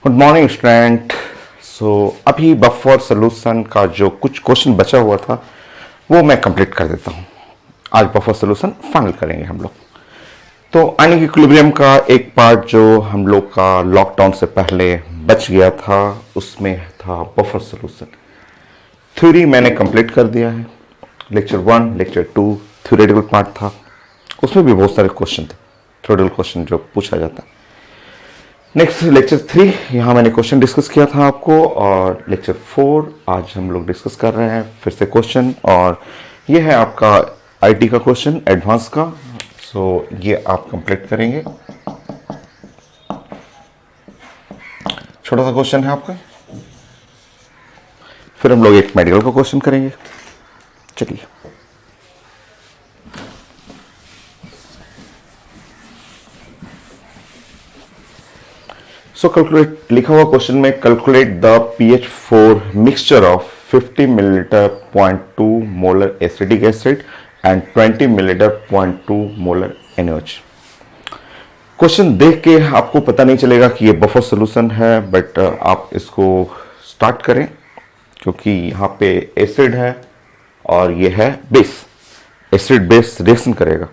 Good morning student. अभी buffer solution का जो कुछ क्वेश्चन बचा हुआ था वो मैं कंप्लीट कर देता हूँ। आज बफर सोल्यूशन फाइनल करेंगे हम लोग। तो आयनिक इक्विलिब्रियम का एक पार्ट जो हम लोग का लॉकडाउन से पहले बच गया था उसमें था बफर सोल्यूशन। थ्योरी मैंने कंप्लीट कर दिया है। लेक्चर 1, लेक्चर 2 थ्योरेटिकल पार्ट था, उसमें भी बहुत सारे क्वेश्चन थे, थ्योरेटिकल क्वेश्चन जो पूछा जाता है। नेक्स्ट लेक्चर 3 यहाँ मैंने क्वेश्चन डिस्कस किया था आपको, और लेक्चर 4 आज हम लोग डिस्कस कर रहे हैं फिर से क्वेश्चन, और ये है आपका आईटी का क्वेश्चन एडवांस का। ये आप कंप्लीट करेंगे। छोटा सा क्वेश्चन है आपका, फिर हम लोग एक मेडिकल का क्वेश्चन करेंगे। चलिए, कैलकुलेट लिखा हुआ क्वेश्चन में, calculate the pH for mixture of 50 millilitre 0.2 molar acetic acid and 20 millilitre 0.2 molar NaOH। Question देख के आपको पता नहीं चलेगा कि ये बफर सोल्यूशन है, बट आप इसको स्टार्ट करें क्योंकि यहाँ पे एसिड है और ये है बेस, एसिड बेस रिएक्शन करेगा।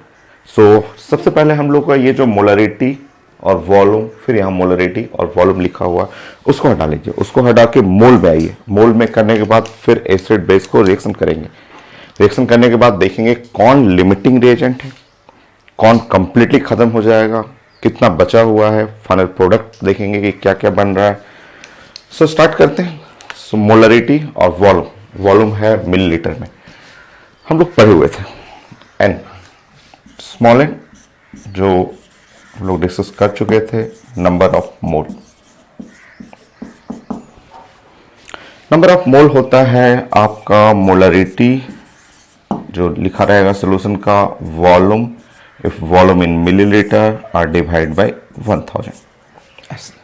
सबसे पहले हम लोग का ये जो मोलरिटी और वॉल्यूम, फिर यहाँ मोलरिटी और वॉल्यूम लिखा हुआ उसको हटा लीजिए, उसको हटा के मोल में आइए। मोल में करने के बाद फिर एसिड बेस को रिएक्शन करेंगे। रिएक्शन करने के बाद देखेंगे कौन लिमिटिंग रिएजेंट है, कौन कंप्लीटली खत्म हो जाएगा, कितना बचा हुआ है, फाइनल प्रोडक्ट देखेंगे कि क्या क्या बन रहा है। स्टार्ट करते हैं। मोलरिटी और वॉल्यूम, वॉल्यूम है मिलीलीटर में, हम लोग पढ़े हुए थे। एन स्मॉल एन जो हम लोग डिस्कस कर चुके थे, number of mole. Number of mole होता है आपका मोलरिटी जो लिखा रहेगा सॉल्यूशन का, volume if volume in millilitre are divide by 1000। ऐसे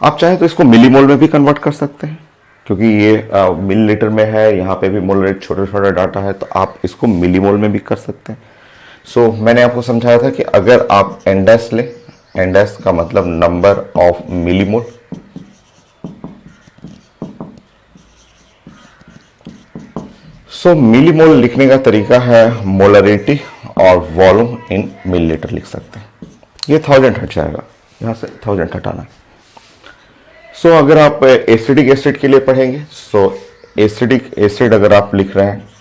आप चाहे तो इसको मिलीमोल में भी कन्वर्ट कर सकते हैं, क्योंकि ये मिलीलीटर में है, यहाँ पे भी मोलरिटी छोटा छोटा डाटा है, तो आप इसको मिलीमोल में भी कर सकते हैं। मैंने आपको समझाया था कि अगर आप एनडैश लें, एनडैश का मतलब नंबर ऑफ मिलीमोल, मिलीमोल लिखने का तरीका है मोलरिटी और वॉल्यूम इन मिलीलीटर लिख सकते हैं। ये 1000 हट जाएगा, यहां से 1000 हटाना है। अगर आप एसिडिक एसिड के लिए पढ़ेंगे, एसिडिक एसिड अगर आप लिख रहे हैं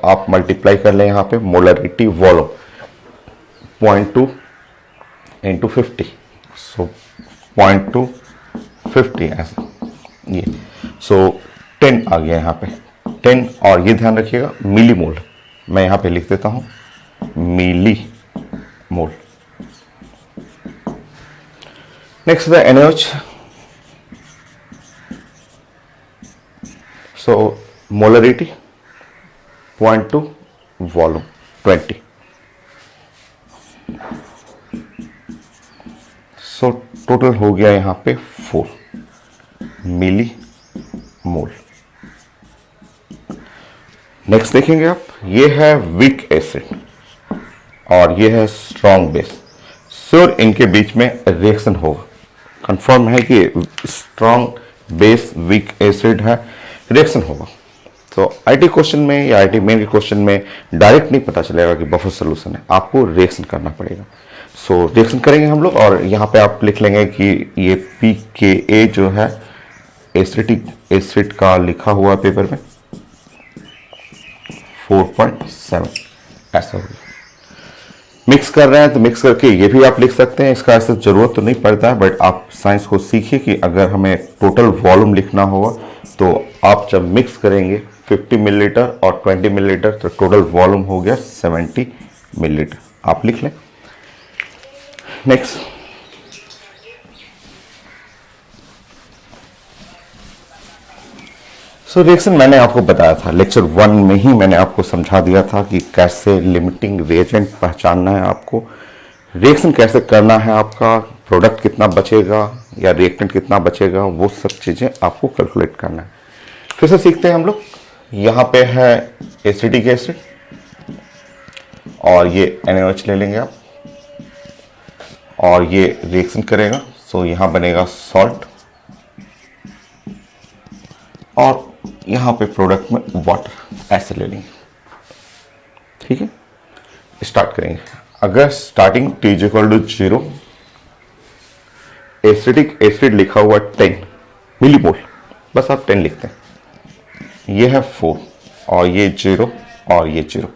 आप मल्टीप्लाई कर लें यहाँ पे मोलरिटी वॉल्यूम 0.2 इंटू 50, 0.2 50 ऐसा, ये 10 आ गया यहाँ पे 10। और ये ध्यान रखिएगा मिलीमोल, मैं यहाँ पे लिख देता हूँ millimole. Next the NaOH। Molarity 0.2, volume 20। Total हो गया यहाँ पे 4 मिली मोल। नेक्स्ट देखेंगे आप, ये है वीक एसिड और ये है स्ट्रॉन्ग बेस। श्योर इनके बीच में रिएक्शन होगा, कंफर्म है कि स्ट्रॉन्ग बेस वीक एसिड है, रिएक्शन होगा। आईटी क्वेश्चन में या आईटी मेन के क्वेश्चन में डायरेक्ट नहीं पता चलेगा कि बफर सोल्यूशन है, आपको रिएक्शन करना पड़ेगा। रिएक्शन करेंगे हम लोग, और यहाँ पे आप लिख लेंगे कि ये pKa जो है एसिटिक एसिड का लिखा हुआ पेपर में 4.7 ऐसा होगा। मिक्स कर रहे हैं तो मिक्स करके ये भी आप लिख सकते हैं, इसका ऐसे जरूरत तो नहीं पड़ता है, बट आप साइंस को सीखिए कि अगर हमें टोटल वॉल्यूम लिखना होगा तो आप जब मिक्स करेंगे 50 मिलीलीटर और 20 मिलीलीटर तो टोटल वॉल्यूम हो गया 70 मिलीलीटर, आप लिख लें। नेक्स्ट, रिएक्शन मैंने आपको बताया था लेक्चर 1 में ही, मैंने आपको समझा दिया था कि कैसे लिमिटिंग रिएजेंट पहचानना है, आपको रिएक्शन कैसे करना है, आपका प्रोडक्ट कितना बचेगा या रिएक्टेंट कितना बचेगा, वो सब चीजें आपको कैलकुलेट करना है। फिर से सीखते हैं हम लोग। यहाँ पे है एसिटिक एसिड और ये NaOH ले लेंगे आप, और ये रिएक्शन करेगा। सो यहां बनेगा सॉल्ट और यहां पे प्रोडक्ट में वाटर ऐसे ले लेंगे। ठीक है, स्टार्ट करेंगे। अगर starting t is equal to 0, acidic acid लिखा हुआ 10 मिलीमोल, बस आप 10 लिखते हैं। ये है 4 और ये 0 और ये 0।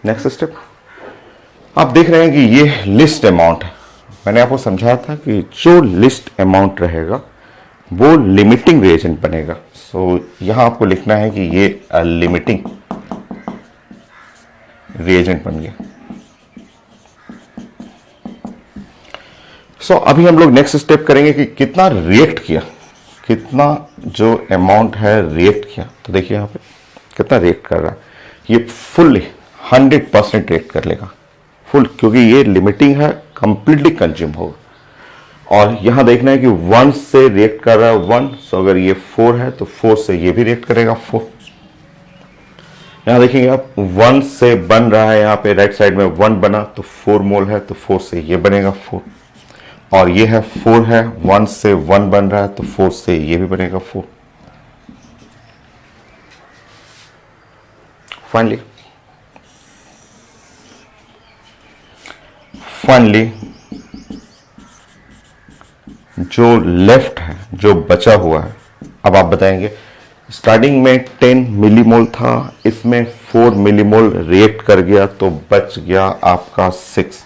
नेक्स्ट स्टेप, आप देख रहे हैं कि ये लिस्ट अमाउंट है। मैंने आपको समझाया था कि जो लिस्ट अमाउंट रहेगा वो लिमिटिंग रिएजेंट बनेगा। सो यहां आपको लिखना है कि ये लिमिटिंग रिएजेंट बन गया। सो अभी हम लोग नेक्स्ट स्टेप करेंगे कि कितना रिएक्ट किया, कितना जो अमाउंट है रिएक्ट किया। तो देखिए यहां पे कितना रिएक्ट कर रहा है, ये फुल्ली 100% रिएक्ट कर लेगा फुल, क्योंकि ये लिमिटिंग है, कंप्लीटली कंज्यूम होगा। और यहां देखना है कि 1 से रिएक्ट कर रहा है 1, सो अगर ये 4 है तो 4 से ये भी रिएक्ट करेगा 4। यहां देखेंगे आप 1 से बन रहा है, यहां पे राइट साइड में 1 बना तो 4 मोल है, तो 4 से ये बनेगा 4। और ये है 4 है, 1 से 1 बन रहा है तो 4 से ये भी बनेगा 4। फाइनली जो लेफ्ट है, जो बचा हुआ है, अब आप बताएंगे स्टार्टिंग में 10 मिलीमोल था, इसमें 4 मिलीमोल रिएक्ट कर गया तो बच गया आपका 6,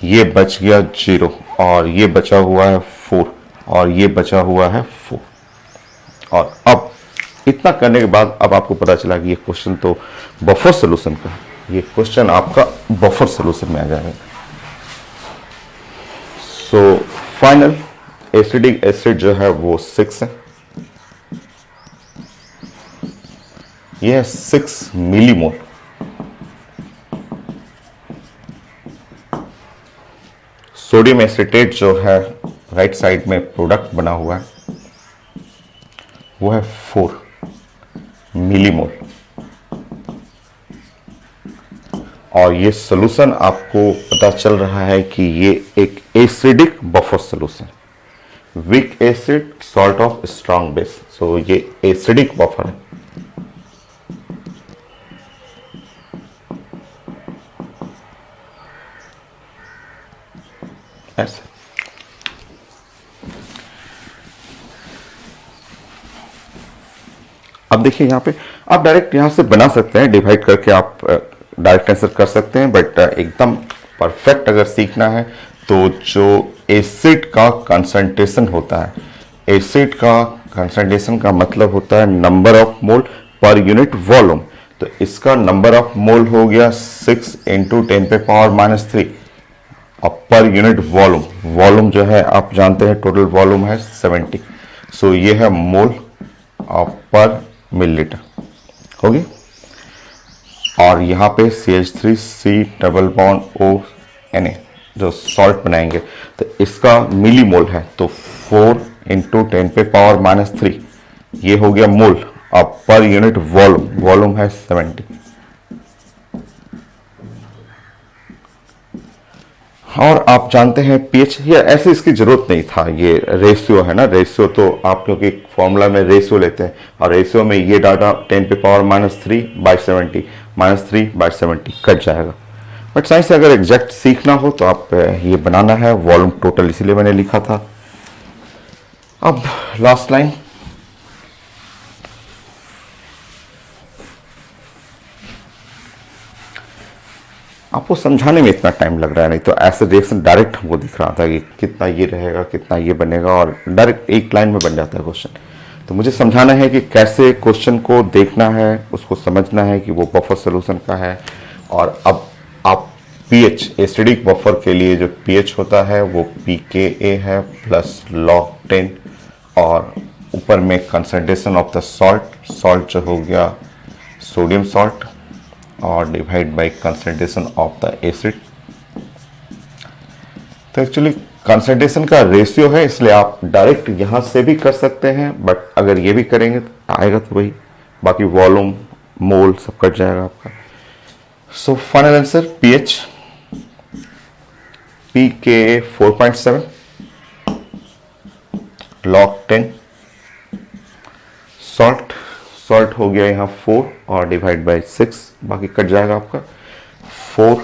ये बच गया 0 और ये बचा हुआ है 4 और ये बचा हुआ है 4। और अब इतना करने के बाद अब आपको पता चला कि ये क्वेश्चन तो बफर सॉल्यूशन का है, ये क्वेश्चन आपका बफर सॉल्यूशन में आ जाएगा। सो फाइनल एसिडिक एसिड जो है वो 6 है, ये है 6 मिलीमोल। सोडियम एसिटेट जो है राइट साइड में प्रोडक्ट बना हुआ है वो है 4 मिलीमोल। और ये सॉल्यूशन आपको पता चल रहा है कि ये एक acidic buffer solution, weak acid salt of strong base. So ये एसिडिक बफर है। ऐसे अब देखिए यहां पे आप डायरेक्ट यहां से बना सकते हैं, डिवाइड करके आप डायरेक्ट आंसर कर सकते हैं, बट एकदम परफेक्ट अगर सीखना है तो जो एसिड का कंसंट्रेशन होता है, एसिड का कंसंट्रेशन का मतलब होता है number of mole per unit volume. तो इसका नंबर ऑफ मोल हो गया 6 × 10⁻³ और पर यूनिट वॉल्यूम, वॉल्यूम जो है आप जानते हैं टोटल वॉल्यूम है 70। सो ये है मोल पर मिलीलीटर हो गया। और यहाँ पे CH3C डबल बॉन्ड ONA जो सॉल्ट बनाएंगे तो इसका मिलीमोल है, तो 4 × 10⁻³ ये हो गया मोल। अब पर यूनिट वॉल्यूम, वॉल्यूम है 70। और आप जानते हैं पीएच, ये ऐसे इसकी जरूरत नहीं था, ये रेशियो है ना, रेशियो तो आप क्योंकि फॉर्मूला में रेशियो लेते हैं और रेशियो में ये डाटा 10⁻³ -3/70 कट जाएगा। बट साइंस से अगर एग्जैक्ट सीखना हो तो आप ये बनाना है वॉल्यूम टोटल, इसीलिए मैंने लिखा था। अब लास्ट लाइन, आपको समझाने में इतना टाइम लग रहा है, नहीं तो ऐसे रिएक्शन डायरेक्ट हमको दिख रहा था कि कितना ये रहेगा कितना ये बनेगा और डायरेक्ट एक लाइन में बन जाता है क्वेश्चन। तो मुझे समझाना है कि कैसे क्वेश्चन को देखना है, उसको समझना है कि वो बफर सॉल्यूशन का है। और अब आप पीएच, एसिडिक बफर के लिए जो पीएच होता है वो pKa है प्लस log 10 और ऊपर में concentration of the salt, salt जो हो गया सोडियम सॉल्ट और divide by concentration of the acid. तो एक्चुअली कंसंट्रेशन का रेशियो है, इसलिए आप डायरेक्ट यहां से भी कर सकते हैं, बट अगर ये भी करेंगे तो आएगा तो वही, बाकी वॉल्यूम मोल सब कट जाएगा आपका। So final answer pH pK 4.7, log 10, salt हो गया यहाँ 4 और डिवाइड बाय 6, बाकी कट जाएगा आपका 4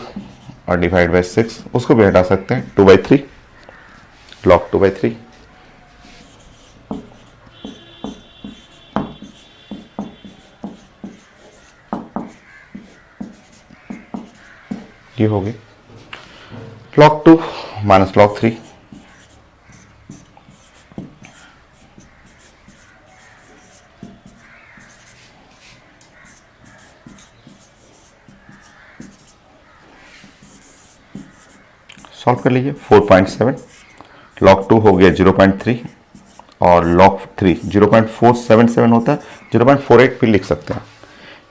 और डिवाइड बाय 6, उसको भी हटा सकते हैं 2/3, log 2/3, ये हो गई log 2 माइनस log 3, सॉल्व कर लीजिए 4.7, log 2 हो गया 0.3 और log 3 0.477 होता है, 0.48 भी लिख सकते हैं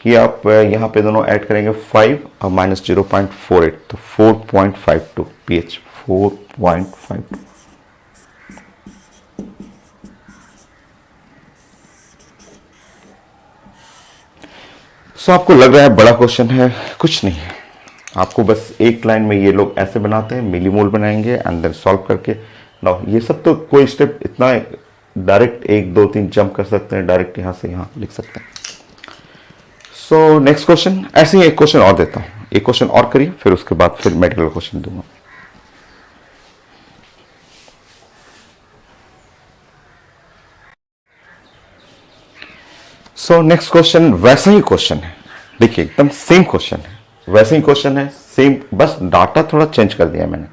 कि आप यहाँ पे दोनों ऐड करेंगे 5 और माइनस 0.48 तो 4.52 pH 4.52। सो आपको लग रहा है बड़ा क्वेश्चन है, कुछ नहीं है, आपको बस एक लाइन में ये लोग ऐसे बनाते हैं, मिलीमोल बनाएंगे एंड देन सॉल्व करके ना, ये सब तो कोई स्टेप इतना डायरेक्ट 1 2 3 जंप कर सकते हैं, डायरेक्ट यहां से यहां लिख सकते हैं। सो नेक्स्ट क्वेश्चन, ऐसे ही एक क्वेश्चन और देता हूं, एक क्वेश्चन और करिए, फिर उसके बाद फिर मेडिकल क्वेश्चन दूंगा। सो नेक्स्ट क्वेश्चन वैसा ही क्वेश्चन है, देखिए एकदम सेम क्वेश्चन है, वैसे ही क्वेश्चन है सेम, बस डाटा थोड़ा चेंज कर दिया मैंने।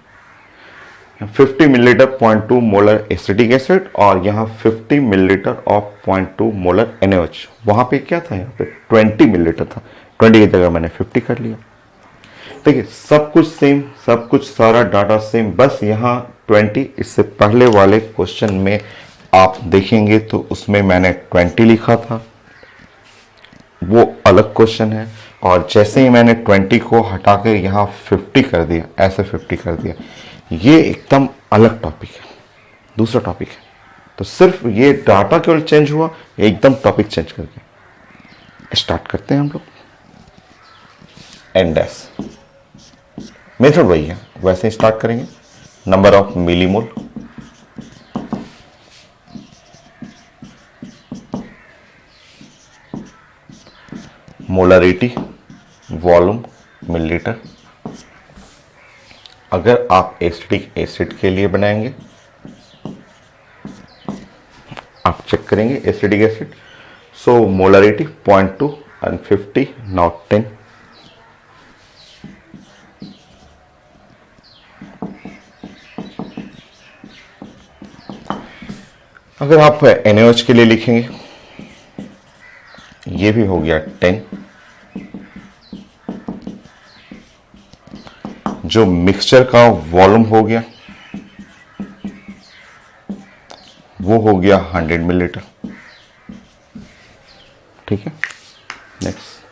50 मिलीलीटर 0.2 मोलर एसिटिक एसिड और यहाँ 50 मिलीलीटर ऑफ 0.2 मोलर NaOH, वहां पे क्या था, यहाँ पे 20 मिलीलीटर था, 20 की जगह मैंने 50 कर लिया। देखिए सब कुछ सेम, सब कुछ सारा डाटा सेम, बस यहाँ 20, इससे पहले वाले क्वेश्चन में आप देखेंगे तो उसमें मैंने 20 लिखा था, वो अलग क्वेश्चन है, और जैसे ही मैंने 20 को हटा कर यहाँ 50 कर दिया, ऐसे 50 कर दिया, ये एकदम अलग टॉपिक है, दूसरा टॉपिक है। तो सिर्फ ये डाटा केवल चेंज हुआ, एकदम टॉपिक चेंज करके स्टार्ट करते हैं हम लोग। एनडैश मेथड वही है, वैसे ही स्टार्ट करेंगे। Number of millimole, molarity, volume millilitre. अगर आप एसिटिक एसिड के लिए बनाएंगे, आप चेक करेंगे acetic acid, so molarity 0.2 and 50 not 10। अगर आप NaOH के लिए लिखेंगे, ये भी हो गया 10, जो मिक्सचर का वॉल्यूम हो गया वो हो गया 100 मिलीलीटर, ठीक है। नेक्स्ट,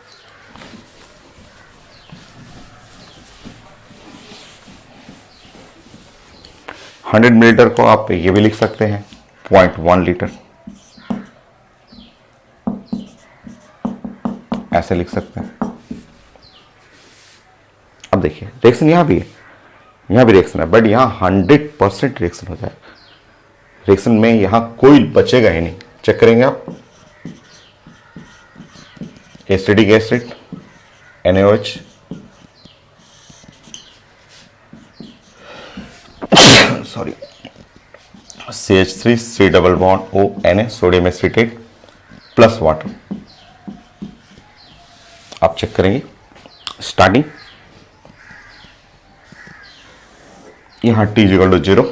हंड्रेड मिलीलीटर को आप ये भी लिख सकते हैं 0.1 लीटर, ऐसे लिख सकते हैं। अब देखिए रिएक्शन यहां भी है, यहां भी रिएक्शन है, बट यहां 100% रिएक्शन हो जाएगा, रिएक्शन में यहां कोई बचेगा ही नहीं। चेक करेंगे आप, acetic acid NaOH, sorry CH3 C double bond ONa sodium acetate plus water. आप चेक करेंगे स्टार्टिंग, यहां T = 0,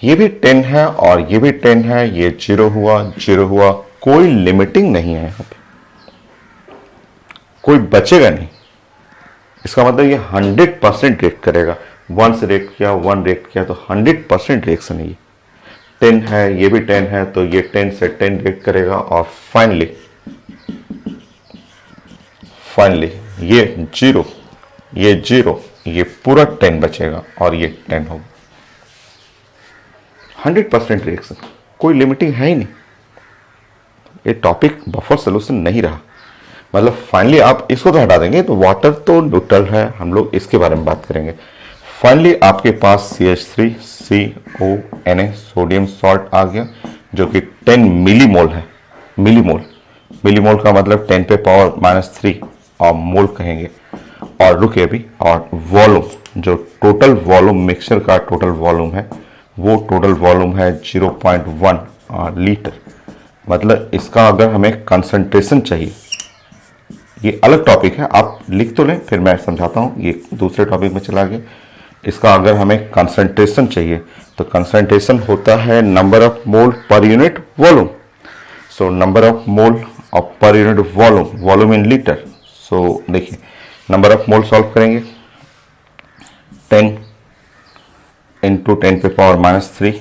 ये भी 10 है और ये भी 10 है, ये 0 हुआ 0 हुआ, कोई लिमिटिंग नहीं है, यहां पे कोई बचेगा नहीं। इसका मतलब ये 100% रिएक्ट करेगा, 1 से रिएक्ट किया 1 रिएक्ट किया तो 100% रिएक्शन है। ये 10 है, ये भी 10 है, तो ये 10 से 10 रिएक्ट करेगा और फाइनली ये 0, ये 0, ये पूरा 10 बचेगा और ये 10 होगा। 100% रिएक्शन, कोई लिमिटिंग है ही नहीं। ये टॉपिक बफर सॉल्यूशन नहीं रहा, मतलब फाइनली आप इसको तो हटा देंगे तो वाटर तो न्यूट्रल है, हम लोग इसके बारे में बात करेंगे। फाइनली आपके पास CH3CONA सोडियम सॉल्ट आ गया, जो कि 10 मिलीमोल है। मिलीमोल का मतलब 10 पे पावर -3 और मोल कहेंगे। और रुके अभी, और वॉल्यूम, जो टोटल वॉल्यूम मिक्सचर का टोटल वॉल्यूम है, वो टोटल वॉल्यूम है 0.1 लीटर। मतलब इसका अगर हमें कंसंट्रेशन चाहिए, ये अलग टॉपिक है, आप लिख तो लें फिर मैं समझाता हूँ, ये दूसरे टॉपिक में चला गया। इसका अगर हमें कंसंट्रेशन चाहिए तो कंसंट्रेशन होता है number of mole per unit volume. So number of mole और per unit volume in litre. So देखिए, नंबर ऑफ मोल सॉल्व करेंगे, 10 इंटू 10 पे पावर -3,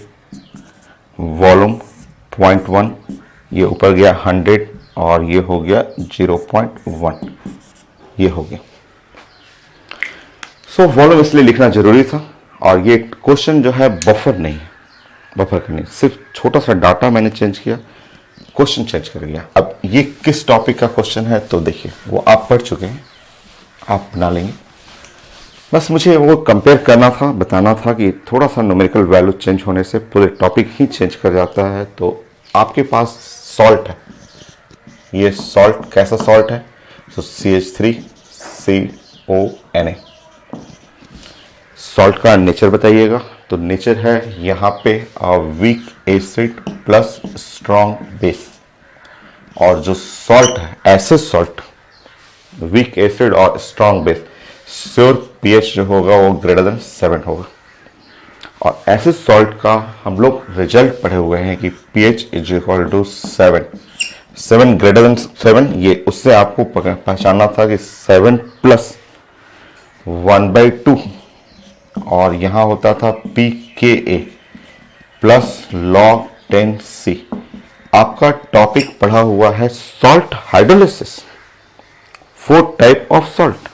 वॉल्यूम 0.1, ये ऊपर गया 100 और ये हो गया 0.1, ये हो गया। सो वॉल्यूम इसलिए लिखना जरूरी था। और ये क्वेश्चन जो है बफर नहीं है, बफर का नहीं, सिर्फ छोटा सा डाटा मैंने चेंज किया, क्वेश्चन चेंज कर गया। अब ये किस टॉपिक का क्वेश्चन है तो देखिए, वो आप पढ़ चुके हैं, आप बना लेंगे। बस मुझे वो कंपेयर करना था, बताना था कि थोड़ा सा न्यूमेरिकल वैल्यू चेंज होने से पूरे टॉपिक ही चेंज कर जाता है। तो आपके पास सॉल्ट है, ये सॉल्ट कैसा सॉल्ट है, तो CH3CONA। सॉल्ट का नेचर बताइएगा, तो नेचर है यहाँ पे weak acid plus strong base. और जो सॉल्ट है, एसिड सॉल्ट, वीक एसिड और स्ट्रॉन्ग बेस, श्योर pH जो होगा वो >7 होगा। और एसिड सॉल्ट का हम लोग रिजल्ट पढ़े हुए हैं कि pH = 7 >7, ये उससे आपको पहचानना था कि 7 + 1/2, और यहां होता था pKa प्लस log 10C। आपका टॉपिक पढ़ा हुआ है salt hydrolysis, 4 type of salt,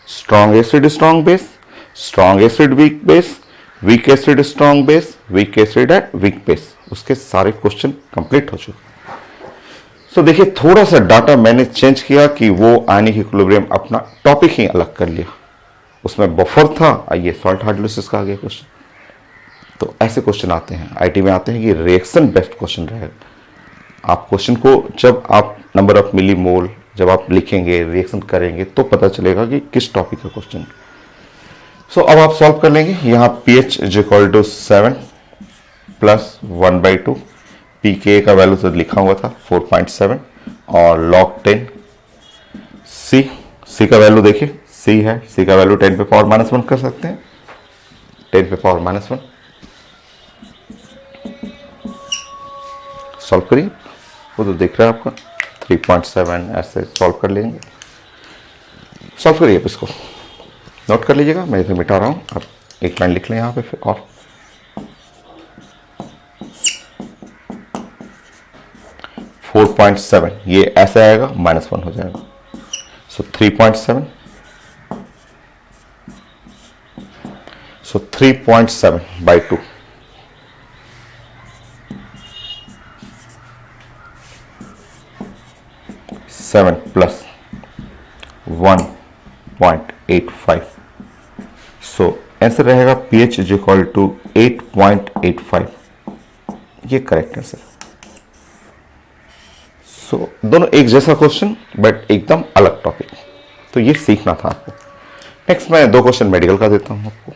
strong acid strong base, strong acid weak base, weak acid strong base, weak acid and weak base. उसके सारे क्वेश्चन कंप्लीट हो चुके। सो देखिए, थोड़ा सा डाटा मैंने चेंज किया कि वो आयनिक इक्विलिब्रियम अपना टॉपिक ही अलग कर लिया, उसमें बफर था, ये सॉल्ट हाइड्रोलिसिस का आ गया क्वेश्चन। तो ऐसे क्वेश्चन आते हैं, आईटी में आते हैं कि रिएक्शन बेस्ड क्वेश्चन रहेगा। आप क्वेश्चन को जब आप नंबर ऑफ मिलीमोल जब आप लिखेंगे, रिएक्शन करेंगे, तो पता चलेगा कि किस टॉपिक का क्वेश्चन। सो अब आप सॉल्व कर लेंगे। यहाँ pH = 7 प्लस 1/2, pK का वैल्यू तो लिखा हुआ था 4.7 और log 10 C का वैल्यू देखिए, C है, C का वैल्यू 10 पे पावर -1 कर सकते हैं, 10 पे पावर -1। सॉल्व करिए, वो तो देख रहा है आपका 3.7, ऐसे सॉल्व कर लेंगे। सॉल्व करिए, इसको नोट कर लीजिएगा, मैं इसे मिटा रहा हूँ, आप एक लाइन लिख लें यहाँ पे फिर। और 4.7 ये ऐसे आएगा, -1 हो जाएगा। सो 3.7, सो 3.7/2, 7 प्लस 1.85। सो आंसर रहेगा pH = 8.85, ये करेक्ट आंसर। सो दोनों एक जैसा क्वेश्चन बट एकदम अलग टॉपिक, तो ये सीखना था आपको। नेक्स्ट मैं 2 क्वेश्चन मेडिकल का देता हूं आपको।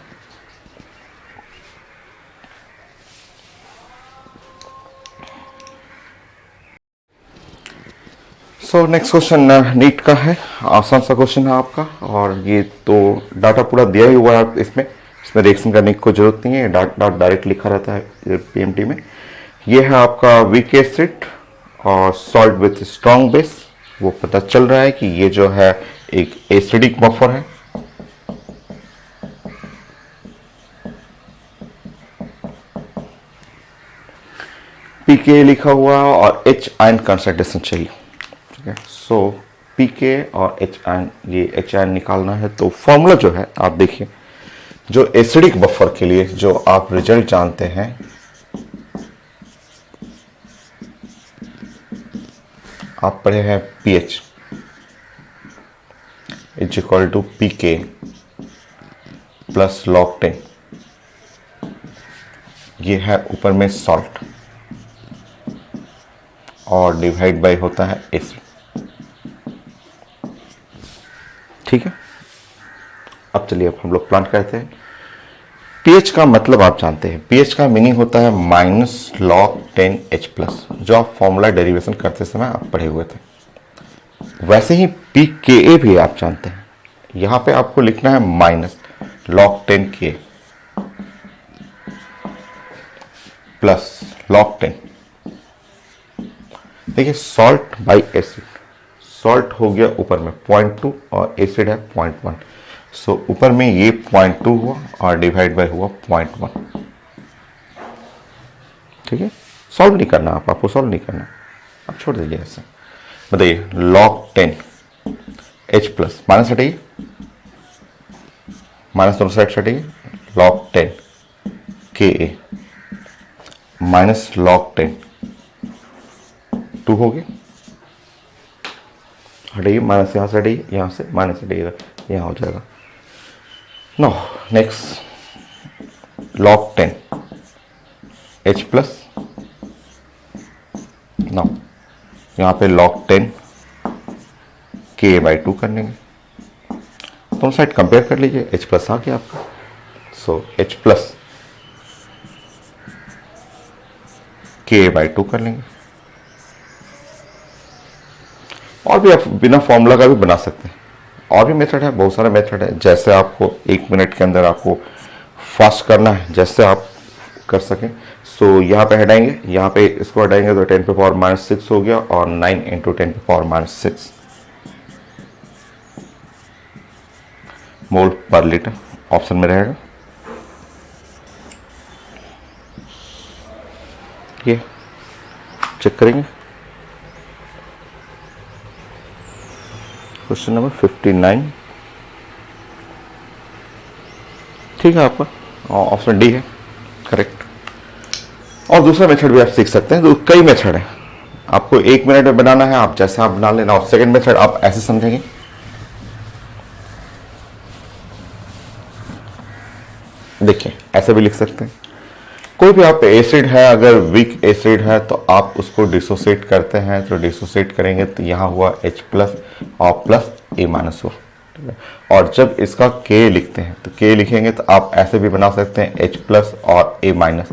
सो नेक्स्ट क्वेश्चन नीट का है, आसान सा क्वेश्चन है आपका, और ये तो डाटा पूरा दिया ही हुआ है इसमें रिएक्शन करने की कोई जरूरत नहीं है, डायरेक्ट लिखा रहता है पीएमटी में। ये है आपका वीक एसिड और सॉल्ट विथ स्ट्रॉन्ग बेस। वो पता चल रहा है कि ये जो है एक एसिडिक बफर है, पीके लिखा हुआ और एच आयन कंसंट्रेशन चाहिए। ठीक है, सो पीके और एच आयन, ये एच आयन निकालना है। तो फॉर्मूला जो है आप देखिए, जो एसिडिक बफर के लिए जो आप रिजल्ट जानते हैं, आप पढ़े हैं pH is equal to pK plus log 10, ये है ऊपर में सॉल्ट और डिवाइड बाय होता है एसिड। ठीक है, अब चलिए अब हम लोग प्लांट करते हैं। पीएच का मतलब आप जानते हैं, पीएच का मीनिंग होता है माइनस log 10H प्लस, जो आप फॉर्मूला डेरिवेशन करते समय आप पढ़े हुए थे। वैसे ही pKa भी आप जानते हैं, यहां पे आपको लिखना है minus log 10K plus log 10। देखिए सॉल्ट बाई एसिड, सॉल्ट हो गया ऊपर में 0.2 और एसिड है 0.1, सो ऊपर में ये 0.2 हुआ और डिवाइड बाय हुआ 0.1। ठीक है, सॉल्व नहीं करना, आपको सॉल्व नहीं करना, आप छोड़ दीजिए ऐसे। बताइए log 10 H प्लस, माइनस हटाइए, माइनस दोनों साइड हटाइए, log 10 Ka माइनस log 10 2 हो गए, हटाइए माइनस, यहां से हटाइए, यहां से माइनस हटाइएगा, यहां हो जाएगा। No next log 10 H plus, no यहां पे log 10 Ka बाई 2 कर लेंगे, दोनों साइड कंपेयर कर लीजिए, H प्लस आ गया आपका, सो H प्लस Ka बाई 2 कर लेंगे। और भी आप बिना फॉर्मूला का भी बना सकते हैं, और भी मेथड है, बहुत सारा मेथड है, जैसे आपको 1 मिनट के अंदर आपको फास्ट करना है, जैसे आप कर सकें। सो यहाँ पे हटाएंगे, यहाँ पे इसको हटाएंगे तो 10 पे पावर माइनस 6 हो गया, और 9 इंटू 10 पे पावर माइनस 6 मोल पर लीटर ऑप्शन में रहेगा। ये चेक करेंगे, क्वेश्चन नंबर 59, ठीक है, आपका ऑप्शन डी है करेक्ट। और दूसरा मेथड भी आप सीख सकते हैं, तो कई मेथड है, आपको 1 मिनट में बनाना है, आप जैसे आप बना लेना। और सेकंड मेथड आप ऐसे समझेंगे, देखिए ऐसे भी लिख सकते हैं, कोई भी आप एसिड है, अगर वीक एसिड है तो आप उसको डिसोसिएट करते हैं, तो डिसोसिएट करेंगे तो यहाँ हुआ H प्लस और प्लस A माइनस हो। और जब इसका K लिखते हैं तो K लिखेंगे तो आप ऐसे भी बना सकते हैं H प्लस और A माइनस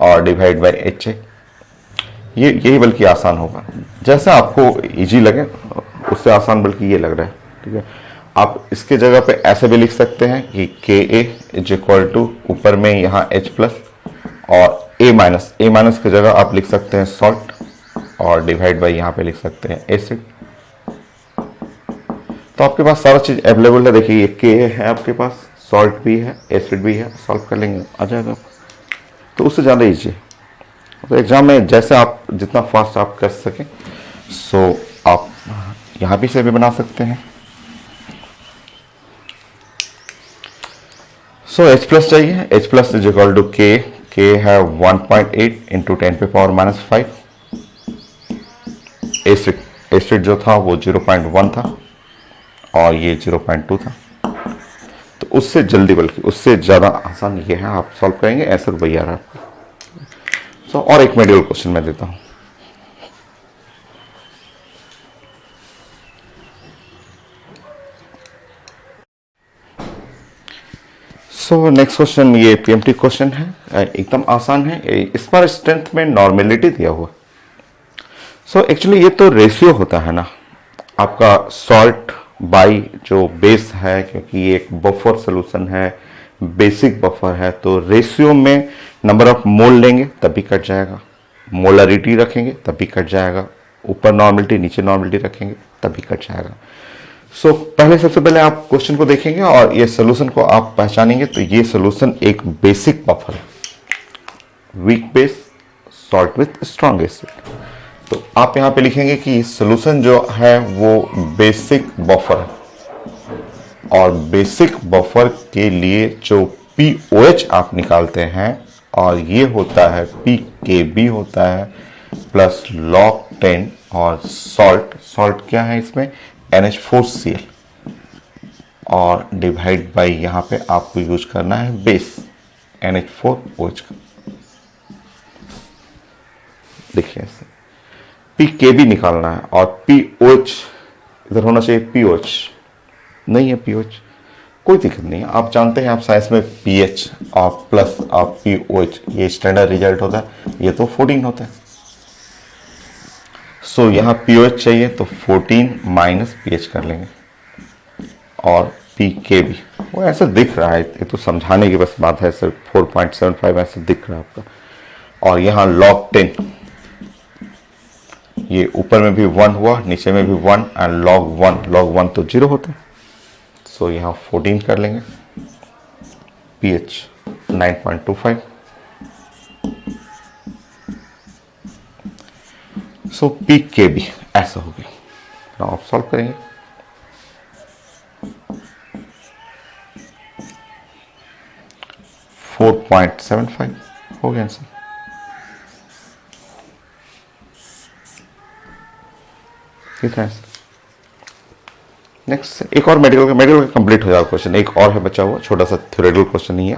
और डिवाइड बाई HA, यही बल्कि आसान होगा, जैसे आपको इजी लगे उससे आसान बल्कि ये लग रहा है। ठीक है, आप इसके जगह पे ऐसे भी लिख सकते हैं कि Ka इज इक्वल टू ऊपर में यहाँ H प्लस और A माइनस की जगह आप लिख सकते हैं सॉल्ट और डिवाइड बाई यहाँ पे लिख सकते हैं एसिड। तो आपके पास सारा चीज अवेलेबल है, देखिए ये K है आपके पास, सॉल्ट भी है, एसिड भी है, सॉल्व कर लेंगे आ जाएगा। तो उससे ज़्यादा ईजी है, तो एग्जाम में जैसे आप जितना फास्ट आप कर सकें, सो आप यहाँ भी से भी बना सकते हैं। सो H प्लस चाहिए, H plus is equal to K है 1.8 इंटू 10 पे पावर माइनस 5, एसिड जो था वो 0.1 था और ये 0.2 था, तो उससे जल्दी बल्कि उससे ज़्यादा आसान ये है, आप सॉल्व करेंगे ऐसे रुपया आ रहा है आपको। सो और एक मॉड्यूल क्वेश्चन मैं देता हूँ, सो नेक्स्ट क्वेश्चन ये पीएमटी क्वेश्चन है, एकदम आसान है, इस पर स्ट्रेंथ में नॉर्मेलिटी दिया हुआ। सो एक्चुअली ये तो रेशियो होता है ना आपका सॉल्ट बाई जो बेस है, क्योंकि ये एक बफर सोल्यूशन है, बेसिक बफर है, तो रेशियो में नंबर ऑफ मोल लेंगे तब भी कट जाएगा, मोलरिटी रखेंगे तब भी कट जाएगा, ऊपर नॉर्मेलिटी नीचे नॉर्मेलिटी रखेंगे तब भी कट जाएगा। सो पहले सबसे पहले आप क्वेश्चन को देखेंगे और ये सोल्यूशन को आप पहचानेंगे, तो ये सोल्यूशन एक बेसिक बफर है, weak base salt with strong acid. तो आप यहाँ पे लिखेंगे कि सोल्यूशन जो है वो बेसिक बफर है, और बेसिक बफर के लिए जो POH आप निकालते हैं, और ये होता है PKB होता है प्लस log 10 और सॉल्ट क्या है इसमें NH4Cl, और डिवाइड बाई यहाँ पे आपको यूज करना है बेस NH4OH का। देखिए ऐसे PKB निकालना है और POH इधर होना चाहिए, POH नहीं है, POH कोई दिक्कत नहीं है। आप जानते हैं आप साइंस में पीएच और प्लस और POH ये स्टैंडर्ड रिजल्ट होता है, ये तो 14 होता है। सो यहाँ POH चाहिए तो 14 माइनस PH कर लेंगे और PKB वो ऐसा दिख रहा है, ये तो समझाने की बस बात है सर। 4.75 ऐसा दिख रहा है आपका। और यहाँ log 10 ये ऊपर में भी 1 हुआ, नीचे में भी 1 एंड log 1 तो 0 होता है। सो यहाँ 14 कर लेंगे, PH 9.25। सो PKB ऐसा हो गया। नाउ आप सॉल्व करेंगे। .75 हो गया आंसर। ठीक है। नेक्स्ट एक और मेडिकल का कंप्लीट हो जाएगा क्वेश्चन, एक और है बचा हुआ छोटा सा थ्योरेटिकल क्वेश्चन नहीं है।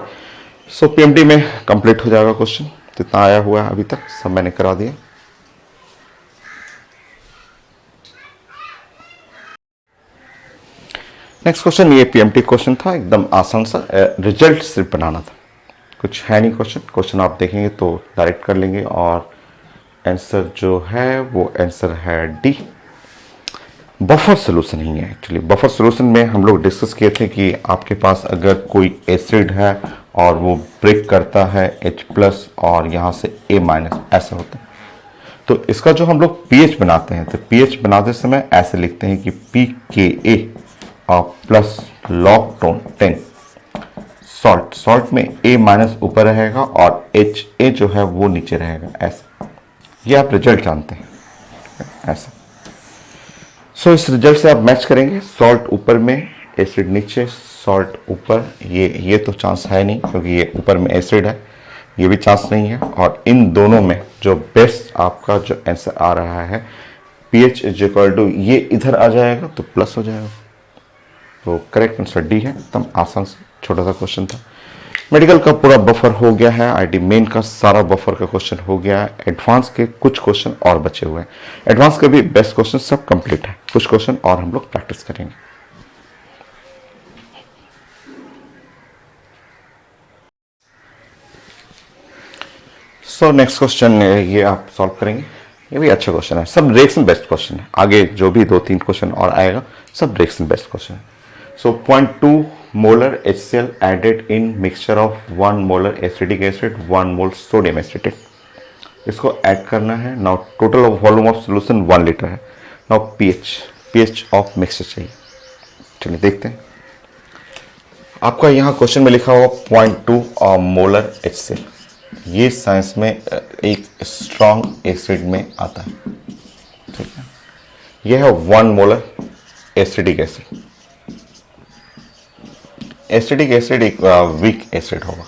सो PMT में कंप्लीट हो जाएगा क्वेश्चन, जितना आया हुआ है अभी तक सब मैंने करा दिया। नेक्स्ट क्वेश्चन ये PMT क्वेश्चन था, एकदम आसान सा, रिजल्ट सिर्फ बनाना था, कुछ है नहीं क्वेश्चन आप देखेंगे तो डायरेक्ट कर लेंगे। और आंसर जो है वो आंसर है डी, बफर सोल्यूशन ही है। एक्चुअली बफर सोल्यूशन में हम लोग डिस्कस किए थे कि आपके पास अगर कोई एसिड है और वो ब्रेक करता है H+ और यहाँ से A- ऐसा होता है, तो इसका जो हम लोग pH बनाते हैं तो pH बनाते समय ऐसे लिखते हैं कि pKa और प्लस log 10 सॉल्ट में A- ऊपर रहेगा और Ha जो है वो नीचे रहेगा, ऐसा। ये आप रिजल्ट जानते हैं ऐसा। सो इस रिजल्ट से आप मैच करेंगे, सॉल्ट ऊपर में एसिड नीचे, सॉल्ट ऊपर, ये तो चांस है नहीं क्योंकि ये ऊपर में एसिड है, ये भी चांस नहीं है। और इन दोनों में जो बेस्ट आपका जो आंसर आ रहा है pH = ये इधर आ जाएगा तो प्लस हो जाएगा। तो करेक्ट आंसर डी है। एकदम आसान छोटा सा क्वेश्चन था। मेडिकल का पूरा बफर हो गया है, आईटी मेन का सारा बफर का क्वेश्चन हो गया है। एडवांस के कुछ क्वेश्चन और बचे हुए हैं, एडवांस के भी बेस्ट क्वेश्चन सब कंप्लीट है, कुछ क्वेश्चन और हम लोग प्रैक्टिस करेंगे। सो नेक्स्ट क्वेश्चन ये आप सॉल्व करेंगे, ये भी अच्छा क्वेश्चन है, सब रिएक्शन बेस्ड क्वेश्चन है। आगे जो भी 2-3 क्वेश्चन और आएगा सब रिएक्शन बेस्ड क्वेश्चन है। सो 0.2 molar HCl added in mixture of 1 molar acetic acid 1 mole sodium acetate, इसको ऐड करना है। Now total volume of solution 1 litre है। नाउ pH ऑफ मिक्सचर चाहिए। चलिए देखते हैं। आपका यहाँ क्वेश्चन में लिखा हुआ 0.2 मोलर HCl, ये साइंस में एक स्ट्रॉन्ग एसिड में आता है, ठीक है। यह है 1 molar acetic acid. Acetic acid एक वीक एसिड होगा,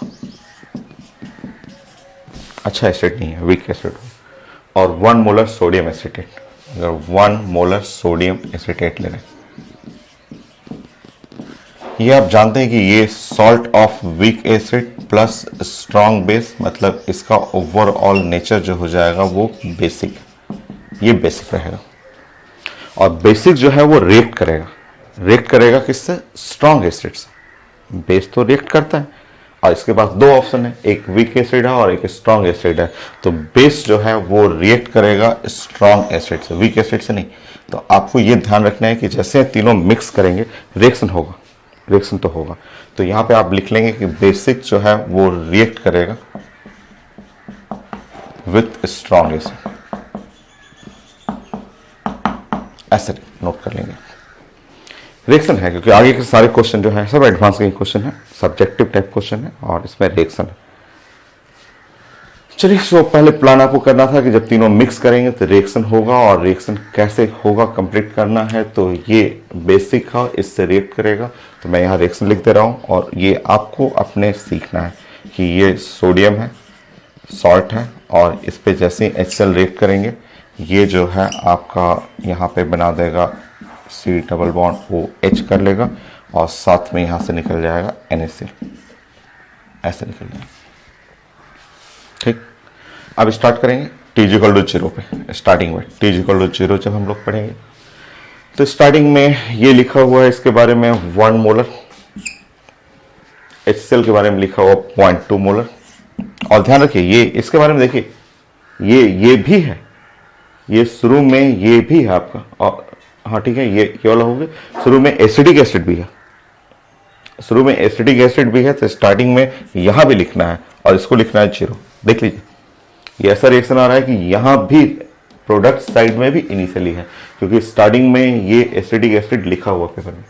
अच्छा एसिड नहीं है, वीक एसिड होगा। और 1 मोलर सोडियम एसिटेट, अगर 1 मोलर सोडियम एसिटेट ले रहे, ये आप जानते हैं कि ये salt of weak acid plus strong base, मतलब इसका ओवरऑल नेचर जो हो जाएगा वो बेसिक, ये बेसिक रहेगा। और बेसिक जो है वो रिएक्ट करेगा किससे? स्ट्रॉन्ग एसिड से। बेस तो रिएक्ट करता है और इसके पास 2 ऑप्शन है, एक वीक एसिड है और एक स्ट्रॉन्ग एसिड है। तो बेस जो है वो रिएक्ट करेगा स्ट्रॉन्ग एसिड से, वीक एसिड से नहीं। तो आपको ये ध्यान रखना है कि जैसे तीनों मिक्स करेंगे रिएक्शन होगा, रिएक्शन तो होगा। तो यहाँ पे आप लिख लेंगे कि बेसिक जो है वो रिएक्ट करेगा विथ स्ट्रॉन्ग एसिड, ऐसे नोट कर लेंगे। रिएक्शन है क्योंकि आगे के सारे क्वेश्चन जो है सब एडवांस के क्वेश्चन है, सब्जेक्टिव टाइप क्वेश्चन है और इसमें रिएक्शन है। चलिए, सो पहले प्लान आपको करना था कि जब तीनों मिक्स करेंगे तो रिएक्शन होगा, और रिएक्शन कैसे होगा कंप्लीट करना है। तो ये बेसिक है, इससे रिएक्ट करेगा, तो मैं यहाँ रिएक्शन लिख दे रहा हूँ। और ये आपको अपने सीखना है कि ये सोडियम है, सॉल्ट है, और इस पे जैसे ही HCl रिएक्ट करेंगे ये जो है आपका यहाँ पे बना देगा C डबल बॉन्ड OH कर लेगा, और साथ में यहां से निकल जाएगा NaCl, ऐसे निकल जाएगा। ठीक, अब स्टार्ट करेंगे T = 0 पे। स्टार्टिंग में T = 0 जब हम लोग पढ़ेंगे तो स्टार्टिंग में ये लिखा हुआ है इसके बारे में 1 मोलर, HCl के बारे में लिखा हुआ 0.2 मोलर। और ध्यान रखिए ये इसके बारे में देखिए, ये भी है, ये शुरू में ये भी है आपका, और हाँ ठीक है, ये वाला हो गया। शुरू में एसिडिक एसिड भी है, शुरू में एसिडिक एसिड भी है, तो स्टार्टिंग में यहां भी लिखना है और इसको लिखना है 0। देख लीजिए ये ऐसा रिएक्शन आ रहा है कि यहां भी प्रोडक्ट साइड में भी इनिशियली है, क्योंकि स्टार्टिंग में ये एसिडिक एसिड लिखा हुआ पेपर में।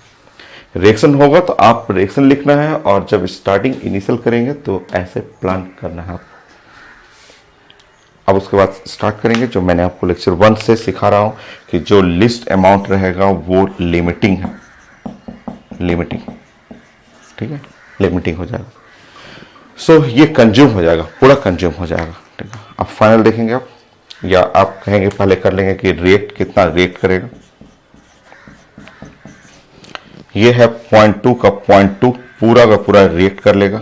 रिएक्शन होगा तो आप रिएक्शन लिखना है, और जब स्टार्टिंग इनिशियल करेंगे तो ऐसे प्लान करना है आपको। अब उसके बाद स्टार्ट करेंगे जो मैंने आपको लेक्चर 1 से सिखा रहा हूं कि जो लिस्ट अमाउंट रहेगा वो लिमिटिंग है, लिमिटिंग, ठीक है, लिमिटिंग हो जाएगा। सो ये कंज्यूम हो जाएगा, पूरा कंज्यूम हो जाएगा। ठीक है, अब फाइनल देखेंगे आप, या आप कहेंगे पहले कर लेंगे कि रिएक्ट कितना रिएक्ट करेगा। ये है 0.2 का 0.2 पूरा का पूरा रिएक्ट कर लेगा,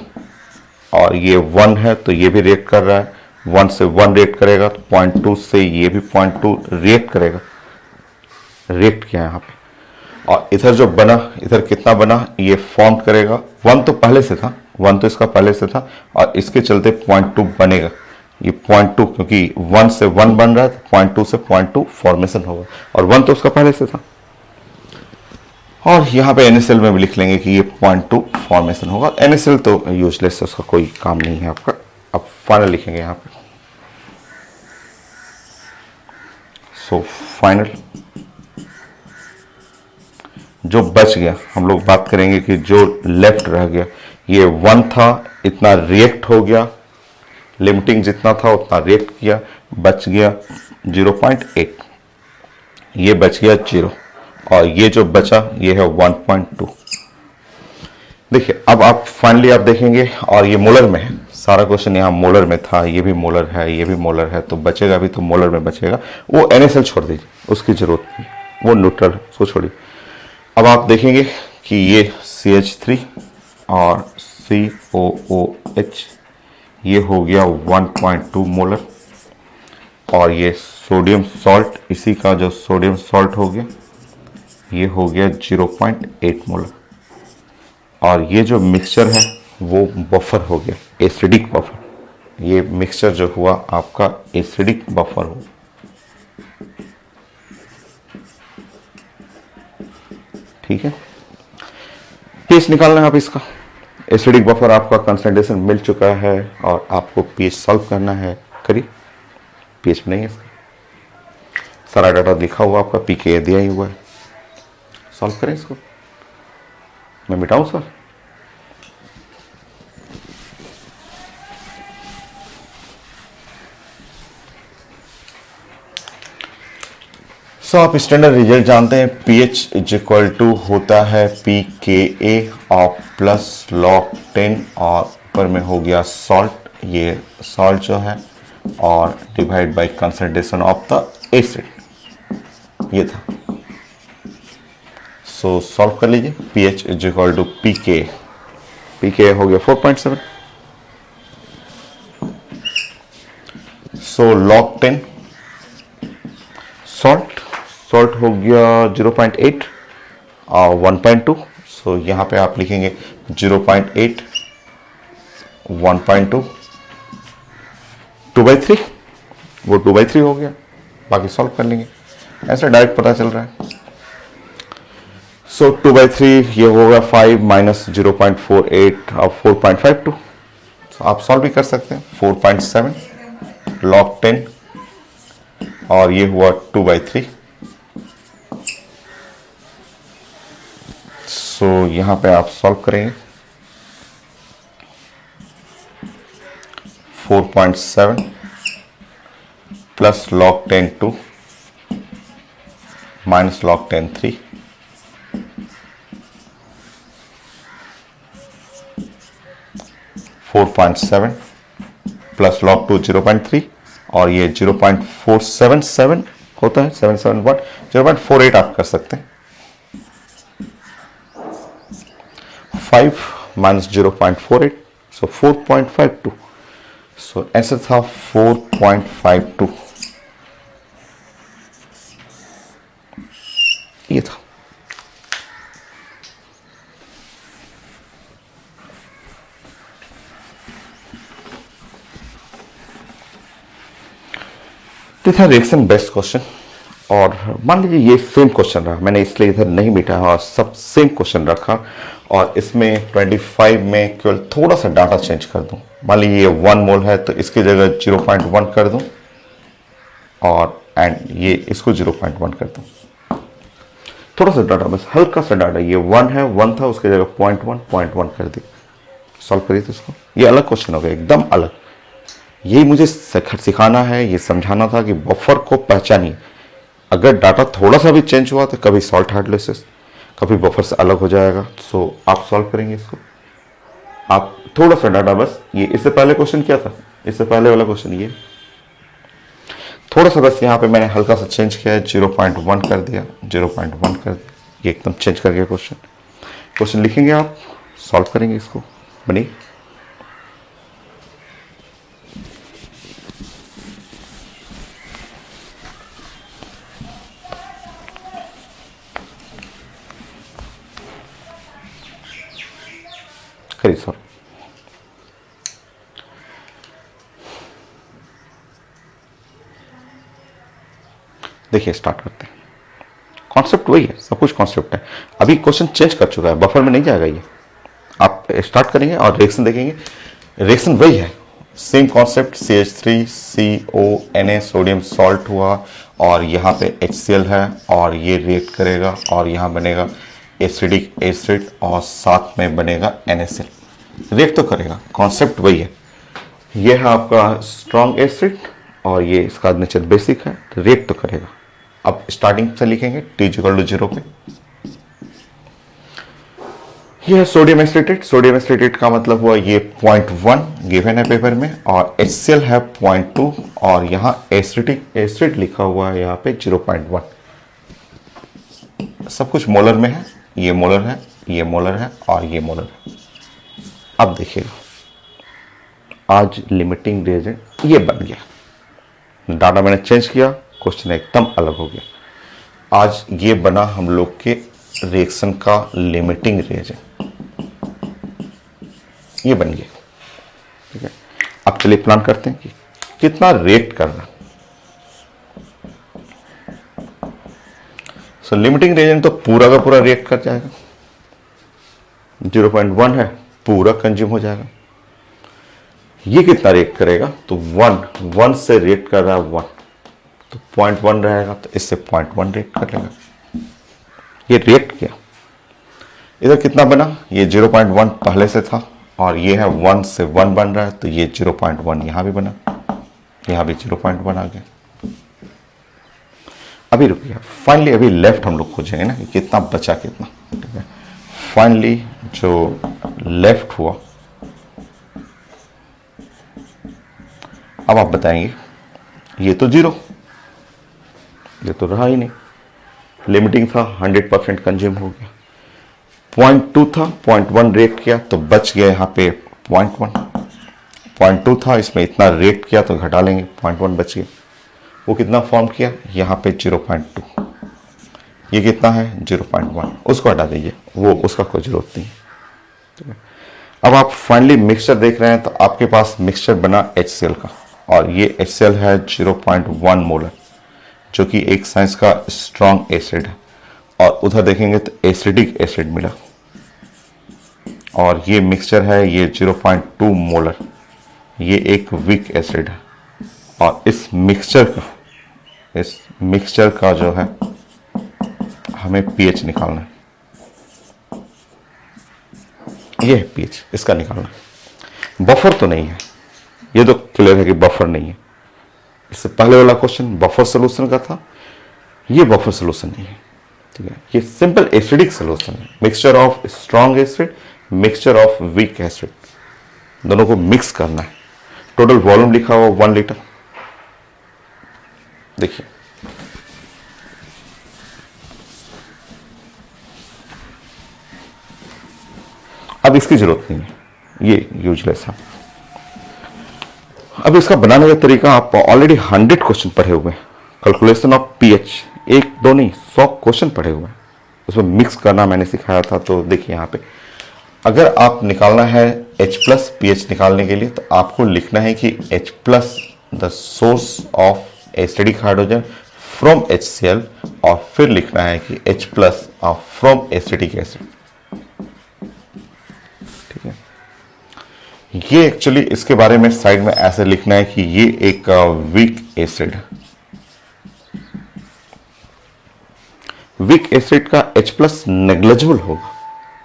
और ये 1 है तो ये भी रिएक्ट कर रहा है, 1 से 1 रिएक्ट करेगा, 0.2 से ये भी 0.2 रिएक्ट करेगा, रिएक्ट किया यहाँ पे। और इधर जो बना, इधर कितना बना, ये फॉर्म करेगा। 1 तो पहले से था, 1 तो इसका पहले से था, और इसके चलते 0.2 बनेगा। ये 0.2 क्योंकि 1 से 1 बन रहा है तो 0.2 से 0.2 फॉर्मेशन होगा, और 1 तो उसका पहले से था। और यहाँ पे NaCl में भी लिख लेंगे कि ये 0.2 फॉर्मेशन होगा। NaCl तो यूजलेस है, उसका कोई काम नहीं है आपका। अब फाइनल लिखेंगे यहाँ पे। सो फाइनल जो बच गया, हम लोग बात करेंगे कि जो लेफ्ट रह गया, ये 1 था, इतना रिएक्ट हो गया, लिमिटिंग जितना था उतना रिएक्ट किया, बच गया 0.8, ये बच गया 0, और ये जो बचा ये है 1.2। देखिए अब आप फाइनली आप देखेंगे, और ये मोलर में है, सारा क्वेश्चन यहाँ मोलर में था, ये भी मोलर है, ये भी मोलर है, तो बचेगा भी तो मोलर में बचेगा। वो NaCl छोड़ दीजिए, उसकी जरूरत नहीं, वो न्यूट्रल है, उसको छोड़िए। अब आप देखेंगे कि ये CH3 और COOH, ये हो गया 1.2 मोलर, और ये सोडियम सॉल्ट, इसी का जो सोडियम सॉल्ट हो गया, ये हो गया 0.8 मोलर। और ये जो मिक्सचर है वो बफर हो गया, एसिडिक बफर। ये मिक्सचर जो हुआ आपका एसिडिक बफर हो। ठीक है, पीएच निकालना है आप इसका। एसिडिक बफर आपका कंसंट्रेशन मिल चुका है, और आपको पीएच सॉल्व करना है। करिए, पीएच नहीं है इसका, सारा डाटा लिखा हुआ आपका, पीके दिया ही हुआ है, सॉल्व करें इसको। मैं मिटाऊं सर? आप स्टैंडर्ड रिजल्ट जानते हैं, pH = होता है pKa ऑफ प्लस log 10, और ऊपर में हो गया सॉल्ट, ये सॉल्ट जो है, और divide by concentration of the acid, ये था। सो सॉल्व कर लीजिए। pH = pKa, pKa हो गया 4.7, सो log 10 सॉल्ट हो गया 0.8 और 1.2। सो यहाँ पे आप लिखेंगे 0.8, 1.2, 2/3, वो 2/3 हो गया, बाकी सॉल्व कर लेंगे, ऐसे डायरेक्ट पता चल रहा है। सो 2/3 ये होगा 5 माइनस 0.48 और 4.52। आप सॉल्व भी कर सकते हैं। 4.7 log 10, और ये हुआ 2/3। सो यहाँ पे आप सॉल्व करेंगे। 4.7 plus log 10 2 minus log 10 3, plus log 2 0.3, और ये 0.477 होता है, 771, 0.48 आप कर सकते हैं। 5 minus 0.48, so 4.52. So आंसर था 4.52, ये था। ये था रिएक्शन बेस्ड क्वेश्चन। और मान लीजिए ये सेम क्वेश्चन रहा, मैंने इसलिए इधर नहीं मिटा और सब सेम क्वेश्चन रखा, और इसमें 25 में केवल थोड़ा सा डाटा चेंज कर दूं। मान लीजिए ये 1 मोल है तो इसकी जगह 0.1 कर दूं, और एंड ये इसको 0.1 कर दूं। थोड़ा सा डाटा, बस हल्का सा डाटा, ये 1 है, 1 था, उसकी जगह 0.1 कर दी। सॉल्व करिए तो इसको, ये अलग क्वेश्चन हो गया, एकदम अलग। यही मुझे सिखाना है, ये समझाना था कि बफर को पहचानिए। अगर डाटा थोड़ा सा भी चेंज हुआ तो कभी सॉल्ट हार्डलेसेस, कभी बफर से अलग हो जाएगा। सो आप सॉल्व करेंगे इसको, आप थोड़ा सा डाटा, बस ये इससे पहले क्वेश्चन क्या था, इससे पहले वाला क्वेश्चन ये थोड़ा सा, बस यहाँ पे मैंने हल्का सा चेंज किया है, 0.1 कर दिया, 0.1 कर दिया, ये एकदम चेंज कर गया क्वेश्चन। क्वेश्चन लिखेंगे आप, सॉल्व करेंगे इसको, बनी। करिए सॉल्व। देखिए स्टार्ट करते हैं। कॉन्सेप्ट वही है, सब कुछ कॉन्सेप्ट है। अभी क्वेश्चन चेंज कर चुका है, बफर में नहीं जाएगा ये। आप स्टार्ट करेंगे और रिएक्शन देखेंगे, रिएक्शन वही है, same concept. CH3CONA sodium salt हुआ, और यहाँ पे HCl है, और ये रिएक्ट करेगा, और यहाँ बनेगा एसिडिक एसिड, और साथ में बनेगा NaCl। रिएक्ट तो करेगा, कॉन्सेप्ट वही है। ये है आपका स्ट्रॉन्ग एसिड, और ये इसका नेचर बेसिक है, तो रिएक्ट तो करेगा। अब स्टार्टिंग से लिखेंगे T=0 पे। ये है सोडियम एसिटेट। सोडियम एसिटेट का मतलब हुआ ये 0.1 गिवन है पेपर में, और HCl है 0.2, और यहाँ एसिडिक एसिड लिखा हुआ है यहाँ पे 0.1। सब कुछ मोलर में है, ये मोलर है, ये मोलर है, और ये मोलर है। अब देखिएगा, आज लिमिटिंग रिएजेंट ये बन गया। डाटा मैंने चेंज किया, क्वेश्चन एकदम अलग हो गया। आज ये बना हम लोग के रिएक्शन का लिमिटिंग रिएजेंट, ये बन गया। ठीक है, अब चलिए प्लान करते हैं कि कितना रिएक्ट करना। सो लिमिटिंग रिएजेंट तो पूरा का पूरा रिएक्ट कर जाएगा, 0.1 है, पूरा कंज्यूम हो जाएगा। ये कितना रिएक्ट करेगा, तो 1 से रिएक्ट कर रहा है 1, तो 0.1 रहेगा, तो इससे 0.1 रिएक्ट कर लेगा। ये रिएक्ट किया, इधर कितना बना, ये 0.1 पहले से था, और ये है 1 से 1 बन रहा है, तो ये 0.1 यहां भी बना, यहां भी 0.1 आ गया। अभी रुकिए, फाइनली अभी लेफ्ट हम लोग खोजेंगे ना कि कितना बचा कितना। ठीक है, फाइनली जो लेफ्ट हुआ, अब आप बताएंगे ये तो 0, ये तो रहा ही नहीं, लिमिटिंग था, 100% कंज्यूम हो गया। 0.2 था, 0.1 रिएक्ट किया तो बच गया यहाँ पे 0.1। 0.2 था, इसमें इतना रिएक्ट किया तो घटा लेंगे, 0.1 बच गया। वो कितना फॉर्म किया, यहाँ पे 0.2, ये कितना है 0.1, उसको हटा दीजिए, वो उसका कोई जरूरत नहीं है। अब आप फाइनली मिक्सचर देख रहे हैं, तो आपके पास मिक्सचर बना HCl का, और ये HCl है 0.1 मोलर, जो कि एक साइंस का स्ट्रॉन्ग एसिड है। और उधर देखेंगे तो एसिडिक एसिड मिला, और ये मिक्सचर है, ये 0.2 मोलर, ये एक वीक एसिड है। और इस मिक्सचर का जो है हमें pH निकालना है, ये है pH, इसका निकालना है। बफर तो नहीं है, ये तो क्लियर है कि बफर नहीं है। इससे पहले वाला क्वेश्चन बफर सॉल्यूशन का था, ये बफर सॉल्यूशन नहीं है। ठीक है, ये सिंपल एसिडिक सॉल्यूशन है, mixture of strong acid, mixture of weak acid, दोनों को मिक्स करना है। टोटल वॉल्यूम लिखा हुआ 1 लीटर। देखिए अब इसकी जरूरत नहीं है, ये यूजलेस है। अब इसका बनाने का तरीका, आप ऑलरेडी 100 क्वेश्चन पढ़े हुए हैं। कैलकुलेशन ऑफ पीएच, एक दो नहीं 100 क्वेश्चन पढ़े हुए हैं, उसमें मिक्स करना मैंने सिखाया था। तो देखिए यहाँ पे अगर आप निकालना है H प्लस पीएच निकालने के लिए, तो आपको लिखना है कि H plus the source of acidic hydrogen from HCl, और फिर लिखना है कि H plus from acetic acid. ठीक है, ये एक्चुअली इसके बारे में साइड में ऐसे लिखना है कि ये एक वीक एसिड, वीक एसिड का H प्लस नेग्लिजिबल होगा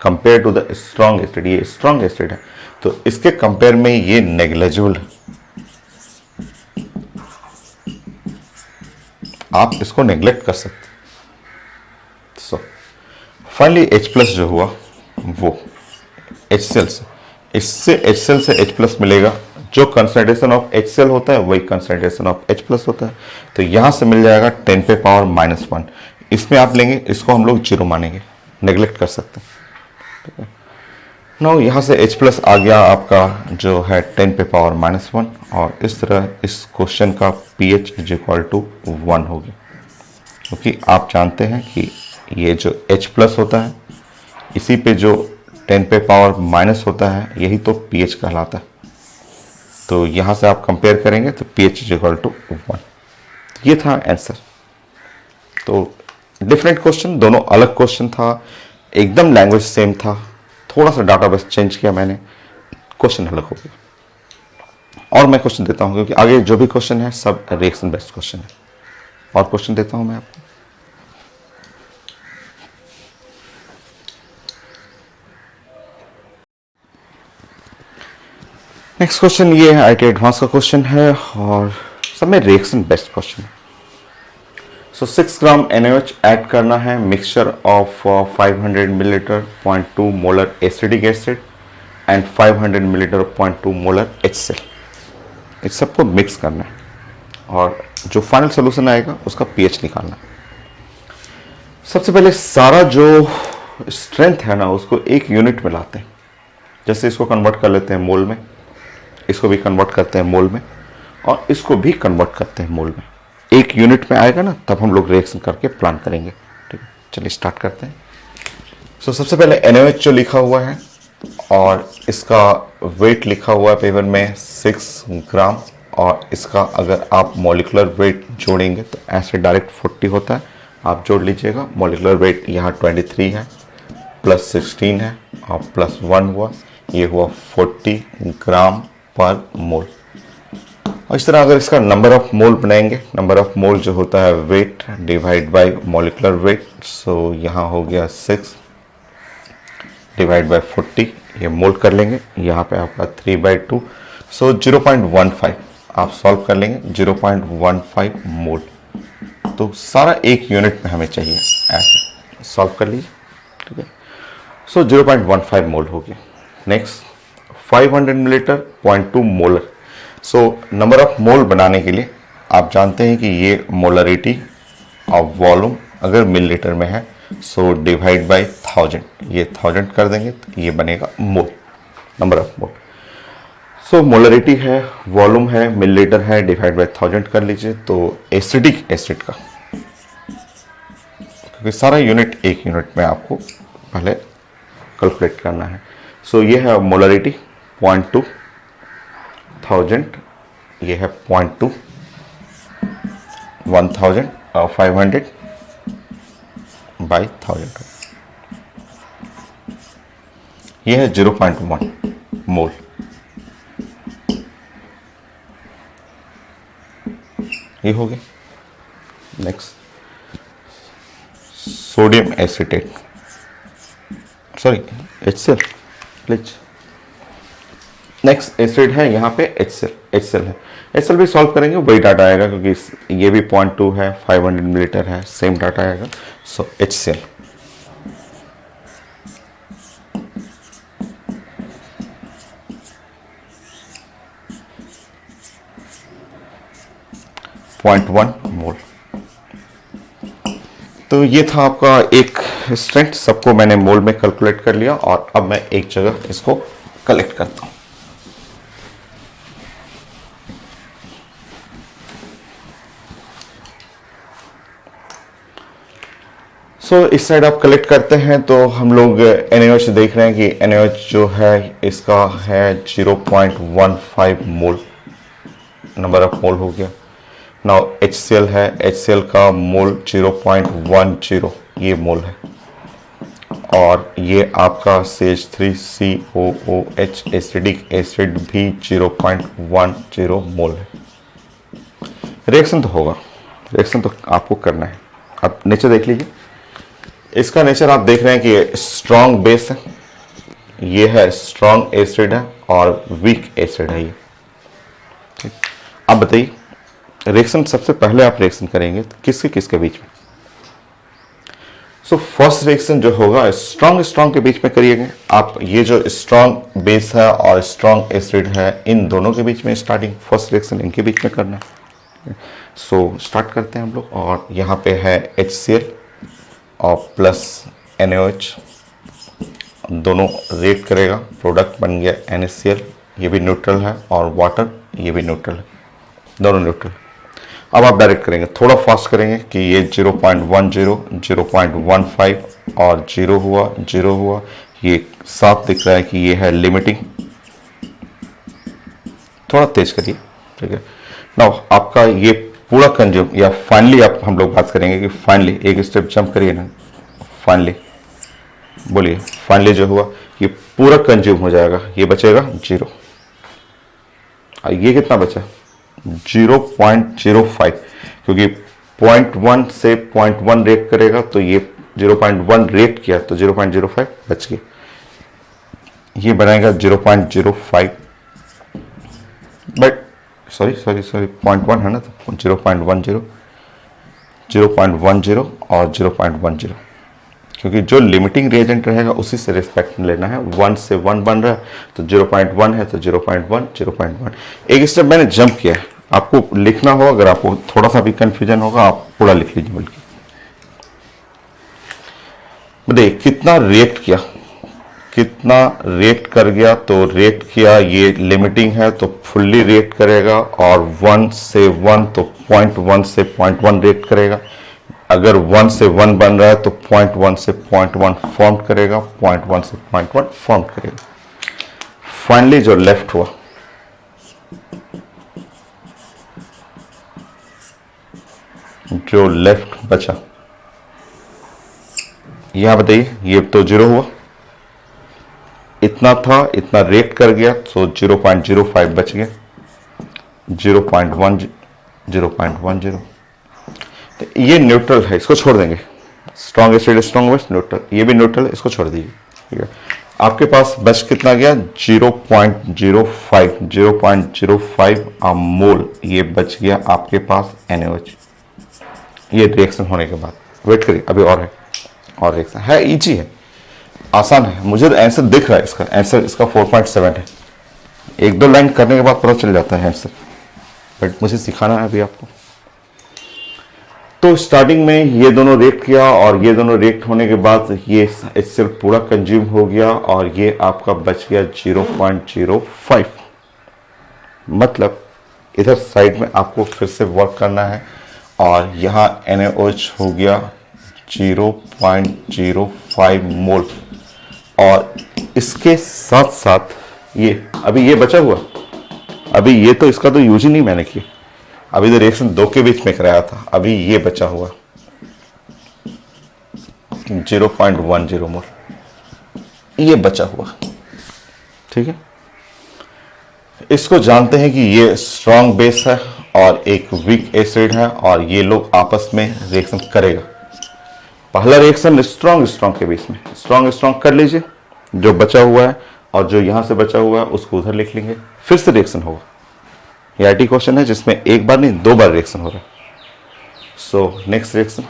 compare to the strong acid. ये स्ट्रॉन्ग एसिड है तो इसके कंपेयर में ये नेग्लिजिबल है, आप इसको नेग्लेक्ट कर सकते। सो फाइनली H प्लस जो हुआ वो HCl से, इससे HCl से H प्लस मिलेगा। जो कंसंट्रेशन ऑफ HCl होता है वही कंसंट्रेशन ऑफ H प्लस होता है, तो यहां से मिल जाएगा 10 पे पावर -1। इसमें आप लेंगे, इसको हम लोग 0 मानेंगे, नेग्लेक्ट कर सकते हैं। ठीक है, नाउ यहाँ से H प्लस आ गया आपका जो है 10 पे पावर -1, और इस तरह इस क्वेश्चन का pH इज इक्वल टू 1 हो गया, क्योंकि आप जानते हैं कि ये जो H प्लस होता है इसी पे जो 10 पे पावर माइनस होता है यही तो pH कहलाता है। तो यहाँ से आप कंपेयर करेंगे तो pH इज इक्वल टू 1। ये था आंसर। तो डिफरेंट क्वेश्चन, दोनों अलग क्वेश्चन था, एकदम लैंग्वेज सेम था, थोड़ा सा डाटा बस चेंज किया मैंने, क्वेश्चन अलग हो गया। और मैं क्वेश्चन देता हूं क्योंकि आगे जो भी क्वेश्चन है सब रिएक्शन बेस्ड क्वेश्चन है। और क्वेश्चन देता हूं मैं आपको। नेक्स्ट क्वेश्चन ये है IIT एडवांस का क्वेश्चन है और सब में रिएक्शन बेस्ड क्वेश्चन है। सो 6 ग्राम NaOH ऐड करना है mixture of 500 millilitre 0.2 molar acidic acid and 500 millilitre 0.2 molar HCl। इस सबको मिक्स करना है और जो फाइनल सोल्यूशन आएगा उसका pH निकालना है। सबसे पहले सारा जो स्ट्रेंथ है ना उसको एक यूनिट में लाते हैं। जैसे इसको कन्वर्ट कर लेते हैं मोल में, इसको भी कन्वर्ट करते हैं मोल में, और इसको भी कन्वर्ट करते हैं मोल में। एक यूनिट में आएगा ना तब हम लोग रिएक्शन करके प्लान करेंगे। ठीक है, चलिए स्टार्ट करते हैं। सो सबसे पहले NaOH जो लिखा हुआ है और इसका वेट लिखा हुआ है पेपर में 6 ग्राम, और इसका अगर आप मॉलिकुलर वेट जोड़ेंगे तो ऐसे डायरेक्ट 40 होता है, आप जोड़ लीजिएगा। मॉलिकुलर वेट यहाँ 23 है, प्लस 16 है और प्लस 1 हुआ, ये हुआ 40 ग्राम पर मोल। और इस तरह अगर इसका नंबर ऑफ मोल बनाएंगे, नंबर ऑफ मोल जो होता है weight divide by molecular weight, so यहाँ हो गया 6 डिवाइड बाय 40, ये मोल कर लेंगे। यहाँ पे आपका 3/2, सो 0.15 आप सॉल्व कर लेंगे, 0.15 मोल। तो सारा एक यूनिट में हमें चाहिए, ऐसे सॉल्व कर लीजिए। ठीक है, सो 0.15 मोल हो गया। Next 500 millilitre 0.2 molar. So number of मोल बनाने के लिए आप जानते हैं कि ये मोलरिटी ऑफ वॉल्यूम अगर मिलीलीटर में है, सो डिवाइड बाय 1000, ये 1000 कर देंगे तो ये बनेगा mole, number of mole. So molarity है, वॉल्यूम है, मिलीलीटर है, डिवाइड बाय 1000 कर लीजिए। तो एसिडिक एसिड का, क्योंकि सारा यूनिट एक यूनिट में आपको पहले कैलकुलेट करना है। सो ये है मोलरिटी 0.2, 1000, ये है 0.2, 1000 और 500 बाई 1000, ये है 0.1 मोल। ये हो गया। Next sodium acetate, sorry HCl please. Next acid है यहाँ पे HCl है। HCl भी सॉल्व करेंगे, वही डाटा आएगा क्योंकि ये भी 0.2 है, 500 मिलीलीटर है, सेम डाटा आएगा। सो HCl 0.1 मोल। तो ये था आपका एक स्ट्रेंथ सबको मैंने मोल में कैलकुलेट कर लिया और अब मैं एक जगह इसको कलेक्ट करता हूं। इस साइड आप कलेक्ट करते हैं तो हम लोग NaOH देख रहे हैं कि NaOH जो है इसका है 0.15 मोल, नंबर ऑफ मोल हो गया। नाउ HCl है, HCl का मोल 0.10 ये मोल है और ये आपका CH3COOH एसिडिक एसिड भी 0.10 मोल है। रिएक्शन तो होगा, रिएक्शन तो आपको करना है। आप नेचर देख लीजिए, इसका नेचर आप देख रहे हैं कि स्ट्रॉन्ग बेस है, ये है स्ट्रॉन्ग एसिड है और वीक एसिड है ये। ठीक, अब बताइए रिएक्शन सबसे पहले आप रिएक्शन करेंगे तो किसके किसके बीच में? फर्स्ट रिएक्शन जो होगा स्ट्रॉन्ग के बीच में करिएगा आप। ये जो स्ट्रॉन्ग बेस है और स्ट्रॉन्ग एसिड है इन दोनों के बीच में स्टार्टिंग फर्स्ट रिएक्शन इनके बीच में करना है। स्टार्ट करते हैं हम लोग और यहाँ पे है HCl और प्लस NaOH, दोनों रिएक्ट करेगा, प्रोडक्ट बन गया NaCl, ये भी न्यूट्रल है और वाटर ये भी न्यूट्रल है, दोनों न्यूट्रल। अब आप डायरेक्ट करेंगे, थोड़ा फास्ट करेंगे कि ये 0.10, 0.15 और 0 हुआ, ये साफ दिख रहा है कि ये है लिमिटिंग। थोड़ा तेज करिए, ठीक है। नाउ आपका ये पूरा कंज्यूम या फाइनली आप हम लोग बात करेंगे कि फाइनली एक स्टेप जंप करिए ना, फाइनली बोलिए, फाइनली जो हुआ ये पूरा कंज्यूम हो जाएगा, ये बचेगा 0 और ये कितना बचा 0.05, क्योंकि 0.1 से 0.1 रेट करेगा तो ये 0.1 रेट किया तो 0.05 बच गया, ये बनाएगा 0.05 बट सॉरी 0.1 है ना, तो 0.10 और 0.10, क्योंकि जो लिमिटिंग रिएजेंट रहेगा उसी से रिस्पेक्ट लेना है। 1 से 1 बन रहा है तो 0.1 है तो 0.1। एक स्टेप मैंने जंप किया है, आपको लिखना होगा, अगर आपको थोड़ा सा भी कंफ्यूजन होगा आप पूरा लिख लीजिए। बल्कि बताइए कितना रेट कर गया, तो रेट किया, ये लिमिटिंग है तो फुल्ली रेट करेगा और 1 से 1 तो 0.1 से 0.1 रेट करेगा। अगर 1 से 1 बन रहा है तो 0.1 से 0.1 फॉर्म करेगा, 0.1 से 0.1 फॉर्म करेगा। फाइनली जो लेफ्ट हुआ जो लेफ्ट बचा, यहां बताइए, ये तो 0 हुआ, इतना था, इतना रेट कर गया तो 0.05 बच गया, 0.10। तो ये न्यूट्रल है, इसको छोड़ देंगे। Strong acid strong base neutral, ये भी न्यूट्रल है, इसको छोड़ दीजिए। ठीक है, आपके पास बच कितना गया 0.05 मोल, ये बच गया आपके पास NaOH। ये रिएक्शन होने के बाद वेट करिए, अभी और है, और रिएक्शन है, इजी है, आसान है। मुझे आंसर दिख रहा है, इसका आंसर इसका 4.7 है। 1-2 लाइन करने के बाद पता चल जाता है आंसर, बट मुझे सिखाना है अभी आपको। तो स्टार्टिंग में ये दोनों रिएक्ट किया और ये दोनों रिएक्ट होने के बाद ये HCl पूरा कंज्यूम हो गया और ये आपका बच गया 0.05। मतलब इधर साइड में आपको फिर से वर्क करना है और यहाँ NaOH हो गया 0.05 मोल और इसके साथ साथ ये अभी ये बचा हुआ, अभी ये तो इसका तो यूज ही नहीं मैंने किया, अभी तो रिएक्शन 2 के बीच में कराया था, अभी ये बचा हुआ 0.10 मोल, ये बचा हुआ। ठीक है, इसको जानते हैं कि ये स्ट्रॉन्ग बेस है और एक वीक एसिड है और ये लोग आपस में रिएक्शन करेगा। पहला रिएक्शन स्ट्रॉन्ग के बीच में, स्ट्रॉन्ग कर लीजिए, जो बचा हुआ है और जो यहां से बचा हुआ है उसको उधर लिख लेंगे, फिर से रिएक्शन होगा। ये आईटी क्वेश्चन है जिसमें एक बार नहीं 2 बार रिएक्शन हो रहा है। सो नेक्स्ट रिएक्शन,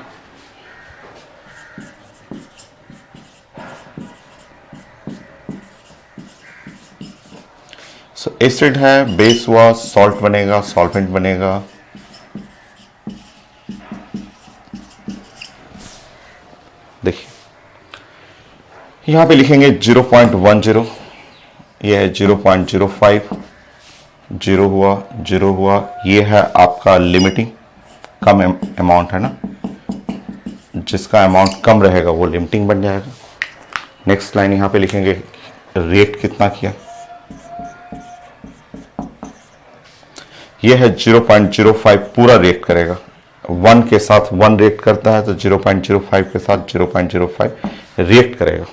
एसिड है, बेस हुआ, सॉल्ट बनेगा, सॉल्वेंट बनेगा। देखिए यहाँ पे लिखेंगे 0.10, ये है 0.05, 0 हुआ, 0 हुआ, ये है आपका लिमिटिंग, कम अमाउंट है ना, जिसका अमाउंट कम रहेगा वो लिमिटिंग बन जाएगा। नेक्स्ट लाइन यहाँ पे लिखेंगे रेट कितना किया, ये है 0.05, पूरा रेट करेगा, 1 के साथ 1 रेट करता है तो 0.05 के साथ 0.05 रेट करेगा।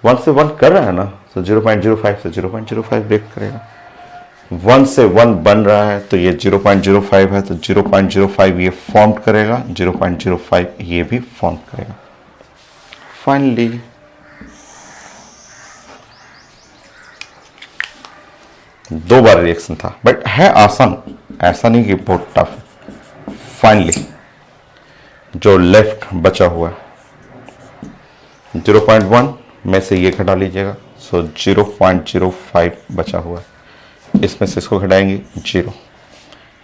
1 से 1 कर रहा है ना, तो 0.05 से 0.05 रेट करेगा। 1 से 1 बन रहा है तो ये 0.05 है तो 0.05 ये फॉर्म करेगा, 0.05 ये भी फॉर्म करेगा। फाइनली दो बार रिएक्शन था, बट है आसान, ऐसा नहीं कि बहुत टफ है। फाइनली जो लेफ्ट बचा हुआ है 0.1 में से ये घटा लीजिएगा, सो 0.05 बचा हुआ है, इसमें से इसको घटाएंगे 0,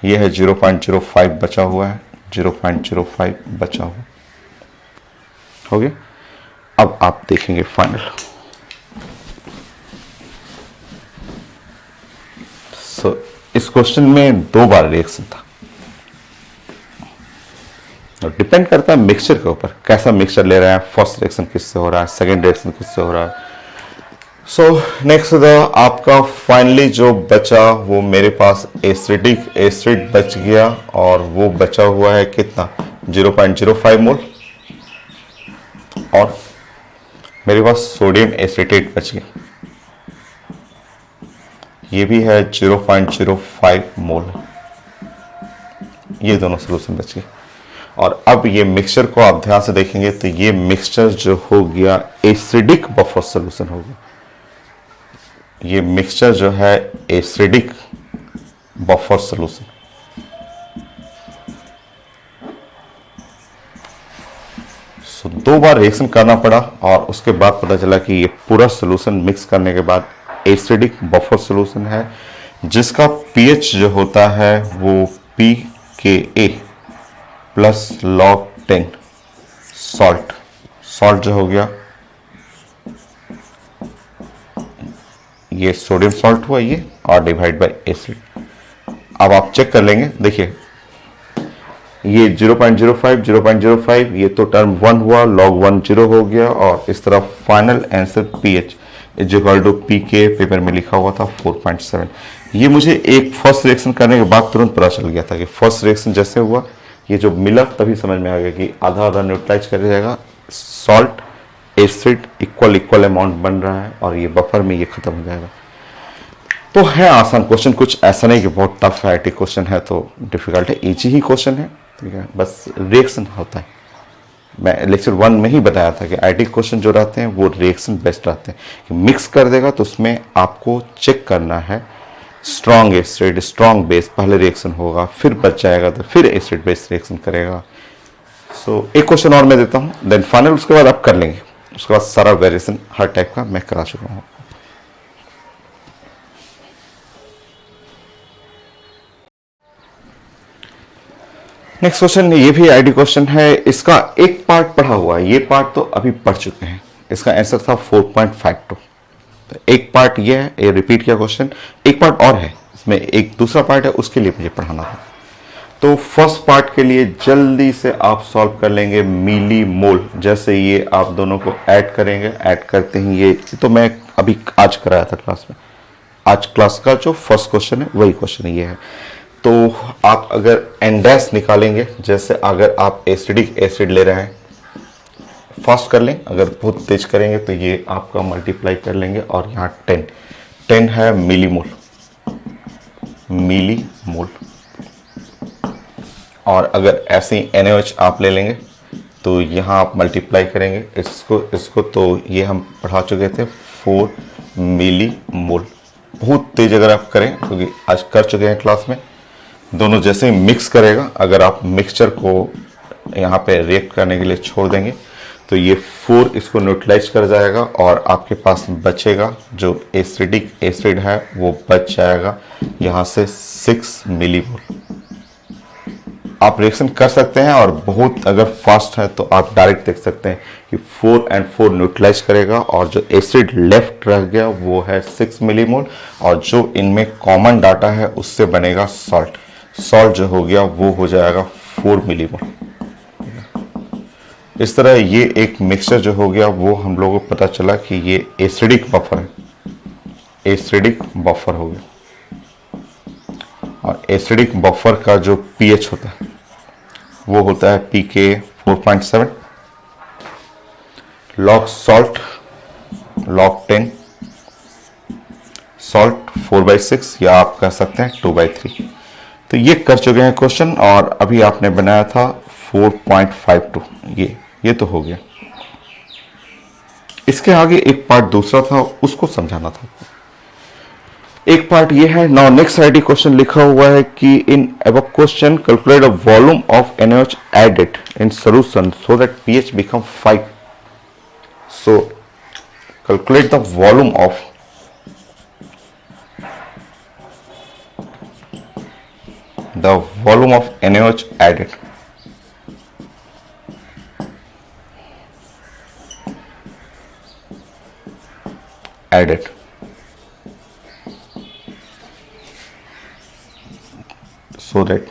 ये है 0.05 बचा हुआ है, 0.05 बचा हुआ हो गया। अब आप देखेंगे फाइनल। इस क्वेश्चन में 2 बार रिएक्शन था, और डिपेंड करता है मिक्सचर के ऊपर, कैसा मिक्सचर ले रहे हैं, फर्स्ट रिएक्शन किससे हो रहा है, सेकंड रिएक्शन किससे हो रहा है। सो नेक्स्ट आपका फाइनली जो बचा वो मेरे पास एसिडिक एसिड बच गया, और वो बचा हुआ है कितना, 0.05 मोल, और मेरे पास सोडियम एसिटेट बच गया, ये भी है 0.05 मोल, ये दोनों सोल्यूशन बच गए। और अब ये मिक्सचर को आप ध्यान से देखेंगे तो ये मिक्सचर जो हो गया एसिडिक बफर सोल्यूशन हो गया, ये मिक्सचर जो है एसिडिक बफर सोल्यूशन। सो 2 बार रिएक्शन करना पड़ा, और उसके बाद पता चला कि ये पूरा सोल्यूशन मिक्स करने के बाद एसिडिक बफर सोल्यूशन है, जिसका पीएच जो होता है वो pKa प्लस log 10 सॉल्ट जो हो गया, ये सोडियम सॉल्ट हुआ ये, और डिवाइड बाय एसिड। अब आप चेक कर लेंगे, देखिए ये 0.05 ये तो टर्म 1 हुआ, log 1 0 हो गया, और इस तरफ final answer pH is equal to pK, paper में लिखा हुआ था 4.7। ये मुझे एक फर्स्ट रिएक्शन करने के बाद तुरंत पता चल गया था कि फर्स्ट रिएक्शन जैसे हुआ, ये जो मिला तभी समझ में आ गया कि आधा आधा न्यूट्रलाइज कर जाएगा, सॉल्ट एसिड इक्वल अमाउंट बन रहा है, और ये बफर में ये खत्म हो जाएगा। तो है आसान क्वेश्चन, कुछ ऐसा नहीं कि बहुत टफ है, क्वेश्चन है तो डिफिकल्ट है, इजी ही क्वेश्चन है, ठीक है, बस रिएक्शन होता है। मैं लेक्चर 1 में ही बताया था कि आईटी क्वेश्चन जो रहते हैं वो रिएक्शन बेस्ट रहते हैं, कि मिक्स कर देगा तो उसमें आपको चेक करना है स्ट्रॉन्ग एसिड स्ट्रॉन्ग बेस, पहले रिएक्शन होगा, फिर बच जाएगा तो फिर एसिड बेस रिएक्शन करेगा। सो एक क्वेश्चन और मैं देता हूँ, देन फाइनल, उसके बाद आप कर लेंगे, उसके बाद सारा वेरिएशन हर टाइप का मैं करा चुका हूँ। नेक्स्ट क्वेश्चन, ये भी आईडी क्वेश्चन है, इसका एक पार्ट पढ़ा हुआ है, ये पार्ट तो अभी पढ़ चुके हैं, इसका आंसर था 4.52। तो एक पार्ट ये है, ये रिपीट किया क्वेश्चन, एक पार्ट और है, इसमें एक दूसरा पार्ट है, उसके लिए मुझे पढ़ाना था। तो फर्स्ट पार्ट के लिए जल्दी से आप सॉल्व कर लेंगे मिली मोल, जैसे ये आप दोनों को ऐड करेंगे, ऐड करते ही ये तो मैं अभी आज कराया था क्लास में, आज क्लास का जो फर्स्ट क्वेश्चन है वही क्वेश्चन ये है। तो आप अगर एन डैश निकालेंगे, जैसे अगर आप एसिडिक एसिड ले रहे हैं, फास्ट कर लें, अगर बहुत तेज करेंगे तो ये आपका मल्टीप्लाई कर लेंगे, और यहाँ 10 है मिलीमोल, और अगर ऐसे ही NaOH आप ले लेंगे तो यहाँ आप मल्टीप्लाई करेंगे इसको तो ये हम पढ़ा चुके थे 4 मिलीमोल। बहुत तेज अगर आप करें, क्योंकि आज कर चुके हैं क्लास में, दोनों जैसे ही मिक्स करेगा, अगर आप मिक्सचर को यहाँ पे रिएक्ट करने के लिए छोड़ देंगे तो ये 4 इसको न्यूट्रलाइज कर जाएगा, और आपके पास बचेगा जो एसिडिक एसिड है वो बच जाएगा यहाँ से 6 मिलीमोल। आप रिएक्शन कर सकते हैं, और बहुत अगर फास्ट है तो आप डायरेक्ट देख सकते हैं कि 4 and 4 न्यूट्रलाइज करेगा, और जो एसिड लेफ्ट रह गया वो है 6 मिलीमोल, और जो इनमें कॉमन डाटा है उससे बनेगा सॉल्ट। सॉल्ट जो हो गया वो हो जाएगा 4 मिलीमोल। इस तरह ये एक मिक्सचर जो हो गया वो हम लोगों को पता चला कि ये एसिडिक बफर है, एसिडिक बफर हो गया। और एसिडिक बफर का जो पीएच होता है वो होता है pK 4.7, log salt log 10, salt 4/6 या आप कह सकते हैं 2/3। तो ये कर चुके हैं क्वेश्चन, और अभी आपने बनाया था 4.52, ये तो हो गया। इसके आगे एक पार्ट दूसरा था, उसको समझाना था। एक पार्ट ये है। नाउ नेक्स्ट आईडी क्वेश्चन लिखा हुआ है कि in above question calculate the volume of NaOH added in solution so that pH become 5। So calculate the volume of NaOH added so that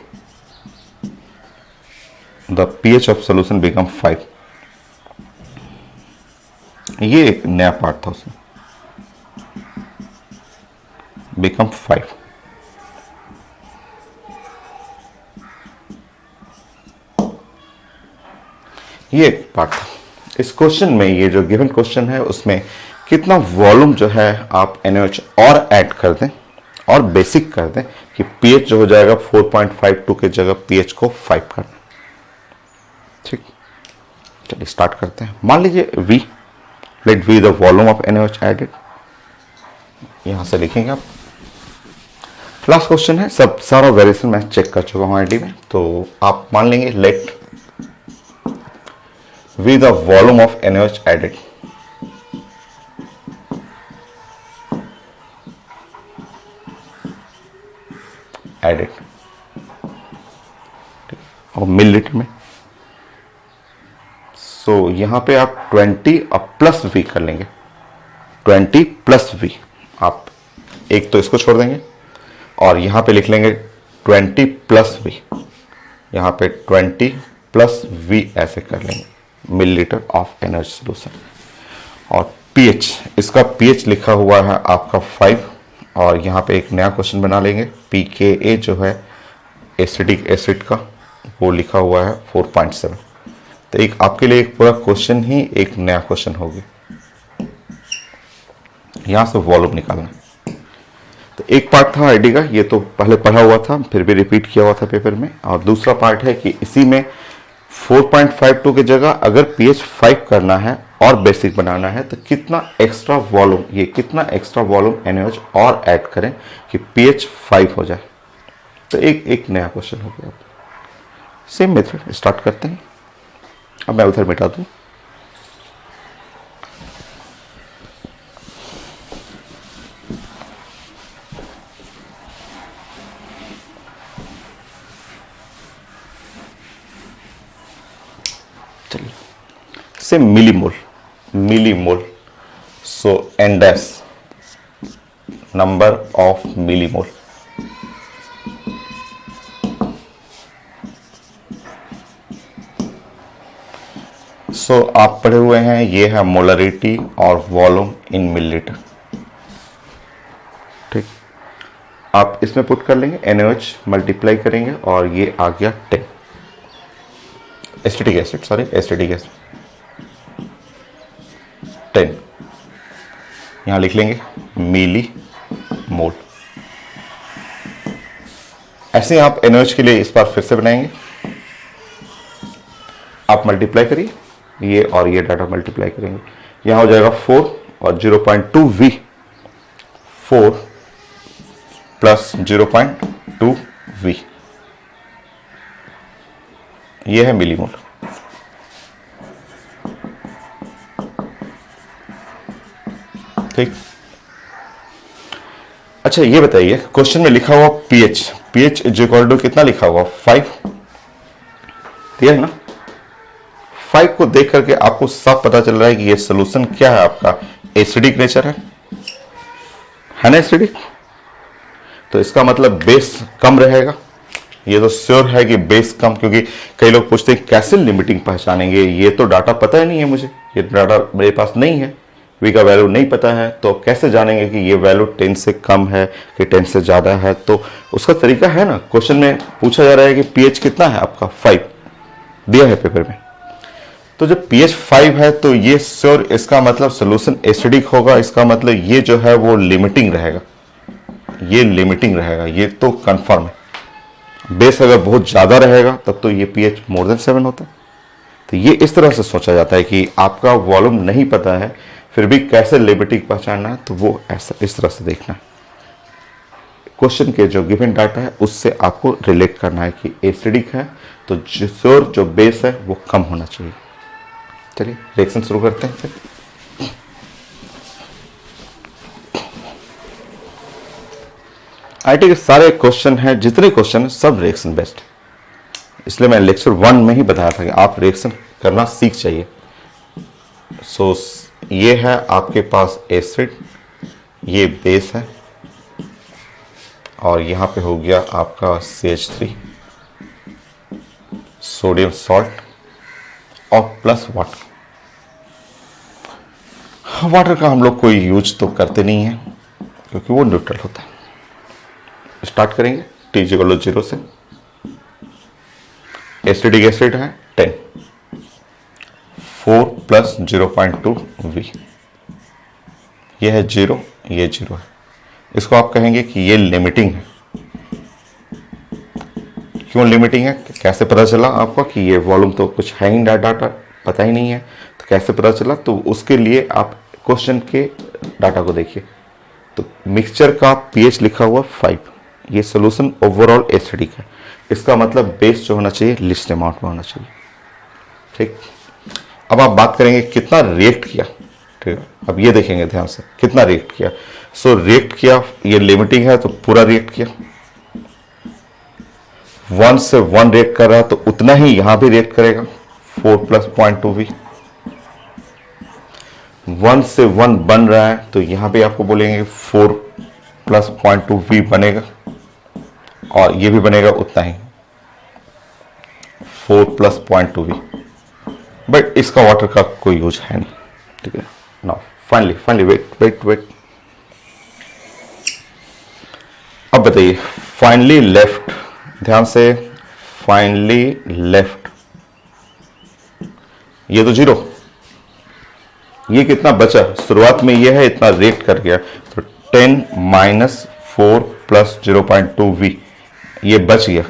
the pH of solution become 5। ये एक नया part था उसमें, become 5। ये एक part था। इस question में ये जो गिवन क्वेश्चन है उसमें कितना वॉल्यूम जो है आप NaOH और ऐड कर दें और बेसिक कर दें कि pH जो हो जाएगा 4.52 के जगह pH को 5 करना। ठीक, चलिए स्टार्ट करते हैं। मान लीजिए V, let V the volume of NaOH added, यहां से लिखेंगे आप। लास्ट क्वेश्चन है, सब सारा वेरिएशन मैं चेक कर चुका हूं आईडी में, तो आप मान लेंगे let V the volume of NaOH added और मिलीलीटर में। सो यहां पे आप 20 और प्लस V कर लेंगे, 20 प्लस V। आप एक तो इसको छोड़ देंगे और यहां पे लिख लेंगे 20 प्लस V, यहां पे 20 प्लस V ऐसे कर लेंगे, मिलीलीटर ऑफ NaOH सोल्यूशन। और pH, इसका pH लिखा हुआ है आपका 5, और यहाँ पे एक नया क्वेश्चन बना लेंगे। pKa जो है एसिडिक एसिड का वो लिखा हुआ है 4.7। तो एक आपके लिए एक पूरा क्वेश्चन ही एक नया क्वेश्चन हो गया। यहाँ से वॉल्यूम निकालना। तो एक पार्ट था आईडी का, ये तो पहले पढ़ा हुआ था फिर भी रिपीट किया हुआ था पेपर में। और दूसरा पार्ट है कि इसी में 4.52 की जगह अगर pH 5 करना है और बेसिक बनाना है तो कितना एक्स्ट्रा वॉल्यूम, ये कितना एक्स्ट्रा वॉल्यूम NaOH और ऐड करें कि pH 5 हो जाए। तो एक नया क्वेश्चन हो गया। सेम मेथड स्टार्ट करते हैं। अब मैं उधर मिटा दूं। चलिए से millimole. So n dash number of millimole. So आप पढ़े हुए हैं, ये है मोलरिटी और वॉल्यूम इन मिलीलीटर। ठीक, आप इसमें पुट कर लेंगे, NaOH मल्टीप्लाई करेंगे और ये आ गया 10। एसिटिक एसिड 10, यहां लिख लेंगे मिली मोल। ऐसे आप NaOH के लिए इस बार फिर से बनाएंगे। आप मल्टीप्लाई करिए, ये और ये डाटा मल्टीप्लाई करेंगे, यहां हो जाएगा 4 और 0.2 V, 4 प्लस 0.2 V, ये है मिलीमोल। ठीक, अच्छा ये बताइए क्वेश्चन में लिखा हुआ pH इज इक्वल टू कितना लिखा हुआ 5। क्लियर है ना? 5 को देख करके आपको साफ पता चल रहा है कि ये सोल्यूशन क्या है, आपका एसिडिक नेचर है ना एसिडिक? तो इसका मतलब बेस कम रहेगा। ये तो श्योर है कि बेस कम, क्योंकि कई लोग पूछते हैं कैसे लिमिटिंग पहचानेंगे, ये तो डाटा पता ही नहीं है मुझे, ये डाटा मेरे पास नहीं है, वी का वैल्यू नहीं पता है, तो कैसे जानेंगे कि ये वैल्यू 10 से कम है कि 10 से ज़्यादा है? तो उसका तरीका है ना, क्वेश्चन में पूछा जा रहा है कि पीएच कितना है आपका, 5 दिया है पेपर में। तो जब pH 5 है तो ये श्योर, इसका मतलब सोल्यूशन एसिडिक होगा, इसका मतलब ये जो है वो लिमिटिंग रहेगा, ये लिमिटिंग रहेगा, ये तो कंफर्म है। बेस अगर बहुत ज़्यादा रहेगा तब तो ये pH मोर देन 7 होता है। तो ये इस तरह से सोचा जाता है कि आपका वॉल्यूम नहीं पता है फिर भी कैसे लिमिटिंग पहचानना है, तो वो ऐसा इस तरह से देखना है। क्वेश्चन के जो गिवन डाटा है उससे आपको रिलेट करना है कि एसिडिक है तो श्योर जो बेस है वो कम होना चाहिए। चलिए रिएक्शन शुरू करते हैं फिर। आईटी के सारे क्वेश्चन हैं, जितने क्वेश्चन हैं सब रिएक्शन बेस्ड, इसलिए मैं लेक्चर 1 में ही बताया था कि आप रिएक्शन करना सीख चाहिए। सो ये है आपके पास एसिड, ये बेस है, और यहाँ पे हो गया आपका CH3 सोडियम सॉल्ट और प्लस वाटर। वाटर का हम लोग कोई यूज तो करते नहीं है क्योंकि वो न्यूट्रल होता है। स्टार्ट करेंगे T=0 से। एसिडिक एसिड है 10, 4 + 0.2 V, ये है 0, ये 0 है। इसको आप कहेंगे कि ये लिमिटिंग है। क्यों लिमिटिंग है, कैसे पता चला आपको कि ये वॉल्यूम तो कुछ है ही, डाटा पता ही नहीं है, तो कैसे पता चला? तो उसके लिए आप क्वेश्चन के डाटा को देखिए। तो मिक्सचर का पीएच लिखा हुआ 5, ये सोल्यूशन ओवरऑल एसिडिक है, इसका मतलब बेस जो होना चाहिए लिस्ट अमाउंट में होना चाहिए। ठीक, अब आप बात करेंगे कितना रिएक्ट किया। ठीक है, अब ये देखेंगे ध्यान से कितना रिएक्ट किया। सो रिएक्ट किया, ये लिमिटिंग है तो पूरा रिएक्ट किया। 1 से 1 रिएक्ट कर रहा है तो उतना ही यहां भी रिएक्ट करेगा, 4 + 0.2V। 1 से 1 बन रहा है तो यहां पे आपको बोलेंगे 4 + 0.2V बनेगा, और ये भी बनेगा उतना ही, 4 + 0.2V। बट इसका वाटर का कोई यूज है नहीं। ठीक है, नाउ फाइनली वेट, अब बताइए फाइनली लेफ्ट, ध्यान से, फाइनली लेफ्ट, ये तो 0, ये कितना बचा? शुरुआत में ये है, इतना रिएक्ट कर गया तो 10 - 4 + 0.2V ये बच गया,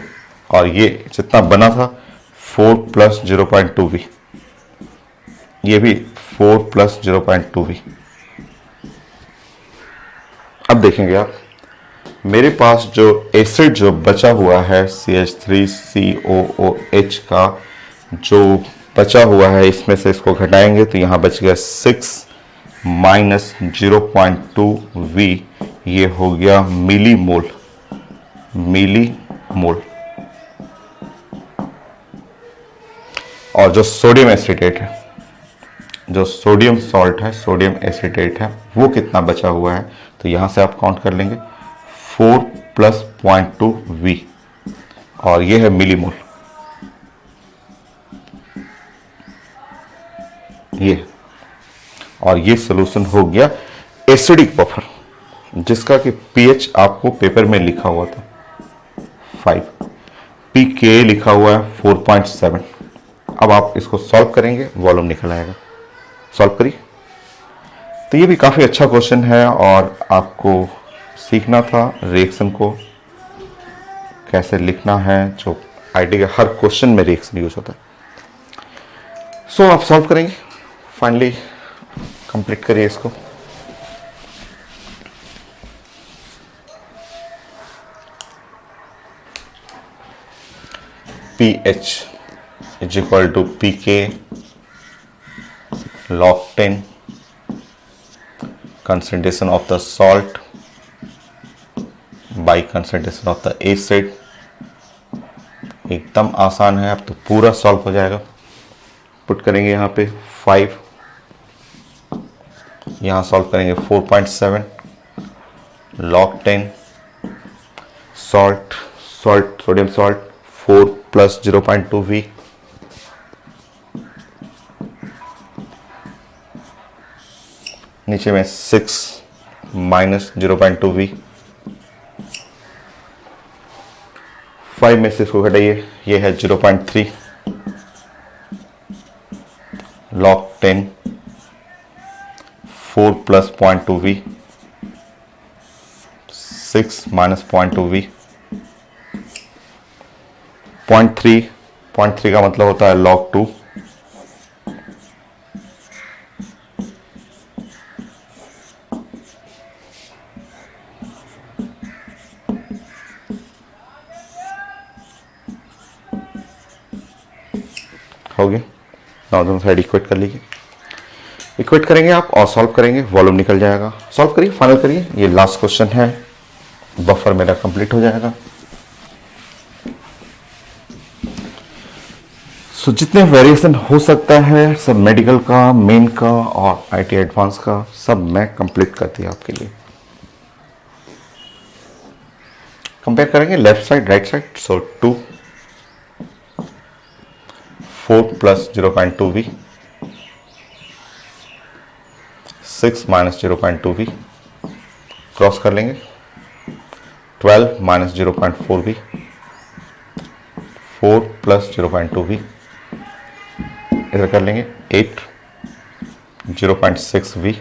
और ये जितना बना था 4 + 0.2V, ये भी 4 + 0.2V। अब देखेंगे आप, मेरे पास जो एसिड जो बचा हुआ है CH3COOH का जो बचा हुआ है, इसमें से इसको घटाएंगे तो यहाँ बच गया 6 - 0.2V, ये हो गया मिलीमोल। और जो सोडियम एसिटेट है, जो सोडियम सॉल्ट है, सोडियम एसिटेट है, वो कितना बचा हुआ है? तो यहां से आप काउंट कर लेंगे 4 + 0.2V, और ये है मिलीमोल। ये, और ये सोल्यूशन हो गया एसिडिक बफर, जिसका कि पीएच आपको पेपर में लिखा हुआ था 5, pK लिखा हुआ है 4.7। अब आप इसको सॉल्व करेंगे, वॉल्यूम निकल आएगा। सॉल्व करिए। तो ये भी काफी अच्छा क्वेश्चन है, और आपको सीखना था रिएक्शन को कैसे लिखना है, जो आईटी के हर क्वेश्चन में रिएक्शन यूज होता है। सो आप सॉल्व करेंगे, फाइनली कंप्लीट करिए इसको। pH = pK log 10, concentration of the salt by concentration of the acid एकदम आसान है, अब तो पूरा सॉल्व हो जाएगा। पुट करेंगे यहाँ पे 5, यहाँ सॉल्व करेंगे 4.7, log 10, salt sodium salt 4 plus 0.2 V, नीचे में 6 माइनस 0.2 V, 5 में से इसको घटाइए, ये है 0.3, log 10, 4 plus 0.2 V, 6 minus 0.2 V, 0.3 का मतलब होता है log 2, हो गया। दोनों साइड इक्वेट कर लीजिए, इक्वेट करेंगे आप और सॉल्व करेंगे, वॉल्यूम निकल जाएगा। सॉल्व करिए, फाइनल करिए, ये लास्ट क्वेश्चन है, बफर मेरा कंप्लीट हो जाएगा। सो जितने वेरिएशन हो सकता है सब मेडिकल का, मेन का और आईटी एडवांस का, सब मैं कंप्लीट कर दिया आपके लिए। कंपेयर करेंगे लेफ्ट साइड राइट साइड। सो 2, 4 plus 0.2 V, 6 minus 0.2 V, cross कर लेंगे, 12 माइनस 0.4 V, 4 प्लस 0.2 V, इधर कर लेंगे 8, 0.6 V,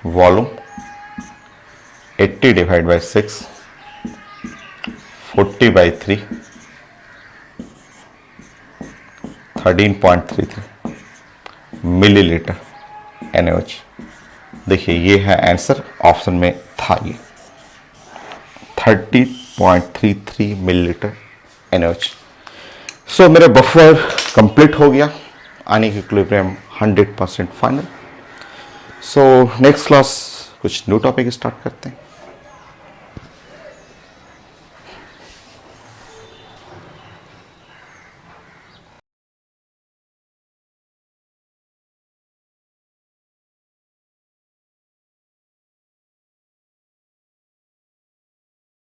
volume 80 divide by 6, 40/3, 13.33 millilitre NaOH। देखिए ये है आंसर, ऑप्शन में था ये 30.33 मिलीलीटर NaOH। सो मेरा बफर कंप्लीट हो गया, आने की equilibrium 100% final. So next class कुछ न्यू टॉपिक स्टार्ट करते हैं।